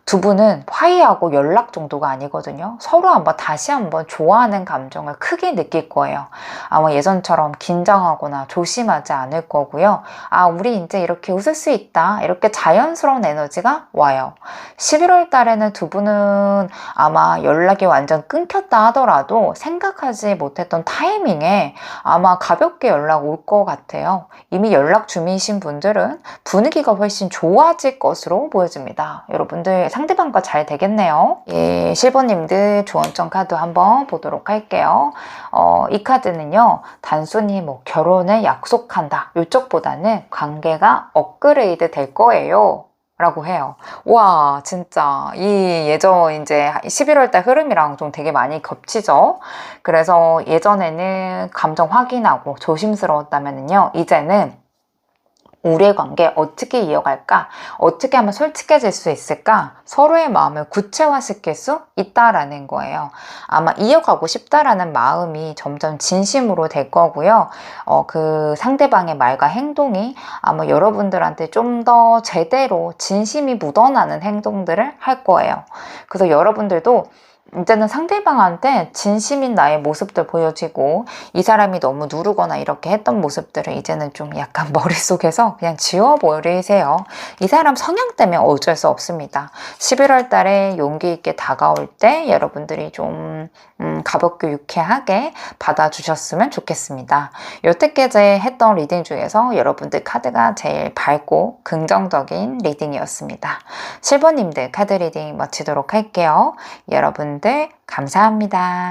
두 분은 화해하고 연락 정도가 아니거든요. 서로 다시 한번 좋아하는 감정을 크게 느낄 거예요. 아마 예전처럼 긴장하거나 조심하지 않을 거고요. 아, 우리 이제 이렇게 웃을 수 있다, 이렇게 자연스러운 에너지가 와요. 11월 달에는 두 분은 아마 연락이 완전 끊겼다 하더라도 생각하지 못했던 타이밍에 아마 가볍게 연락 올 것 같아요. 이미 연락 중이신 분들은 분위기가 훨씬 좋아질 것으로 보여집니다. 여러분들 상대방과 잘 되겠네요. 예, 실버님들 조언점 카드 한번 보도록 할게요. 이 카드는요, 단순히 뭐 결혼을 약속한다 이쪽보다는 관계가 업그레이드 될 거예요 라고 해요. 와, 진짜 이 예전 이제 11월달 흐름이랑 좀 되게 많이 겹치죠. 그래서 예전에는 감정 확인하고 조심스러웠다면요, 이제는 우리의 관계 어떻게 이어갈까? 어떻게 하면 솔직해질 수 있을까? 서로의 마음을 구체화시킬 수 있다라는 거예요. 아마 이어가고 싶다라는 마음이 점점 진심으로 될 거고요. 그 상대방의 말과 행동이 아마 여러분들한테 좀 더 제대로 진심이 묻어나는 행동들을 할 거예요. 그래서 여러분들도 이제는 상대방한테 진심인 나의 모습들 보여지고, 이 사람이 너무 누르거나 이렇게 했던 모습들을 이제는 좀 약간 머릿속에서 그냥 지워버리세요. 이 사람 성향 때문에 어쩔 수 없습니다. 11월 달에 용기 있게 다가올 때 여러분들이 좀 가볍게 유쾌하게 받아주셨으면 좋겠습니다. 여태까지 했던 리딩 중에서 여러분들 카드가 제일 밝고 긍정적인 리딩이었습니다. 실버님들 카드 리딩 마치도록 할게요. 여러분들 감사합니다.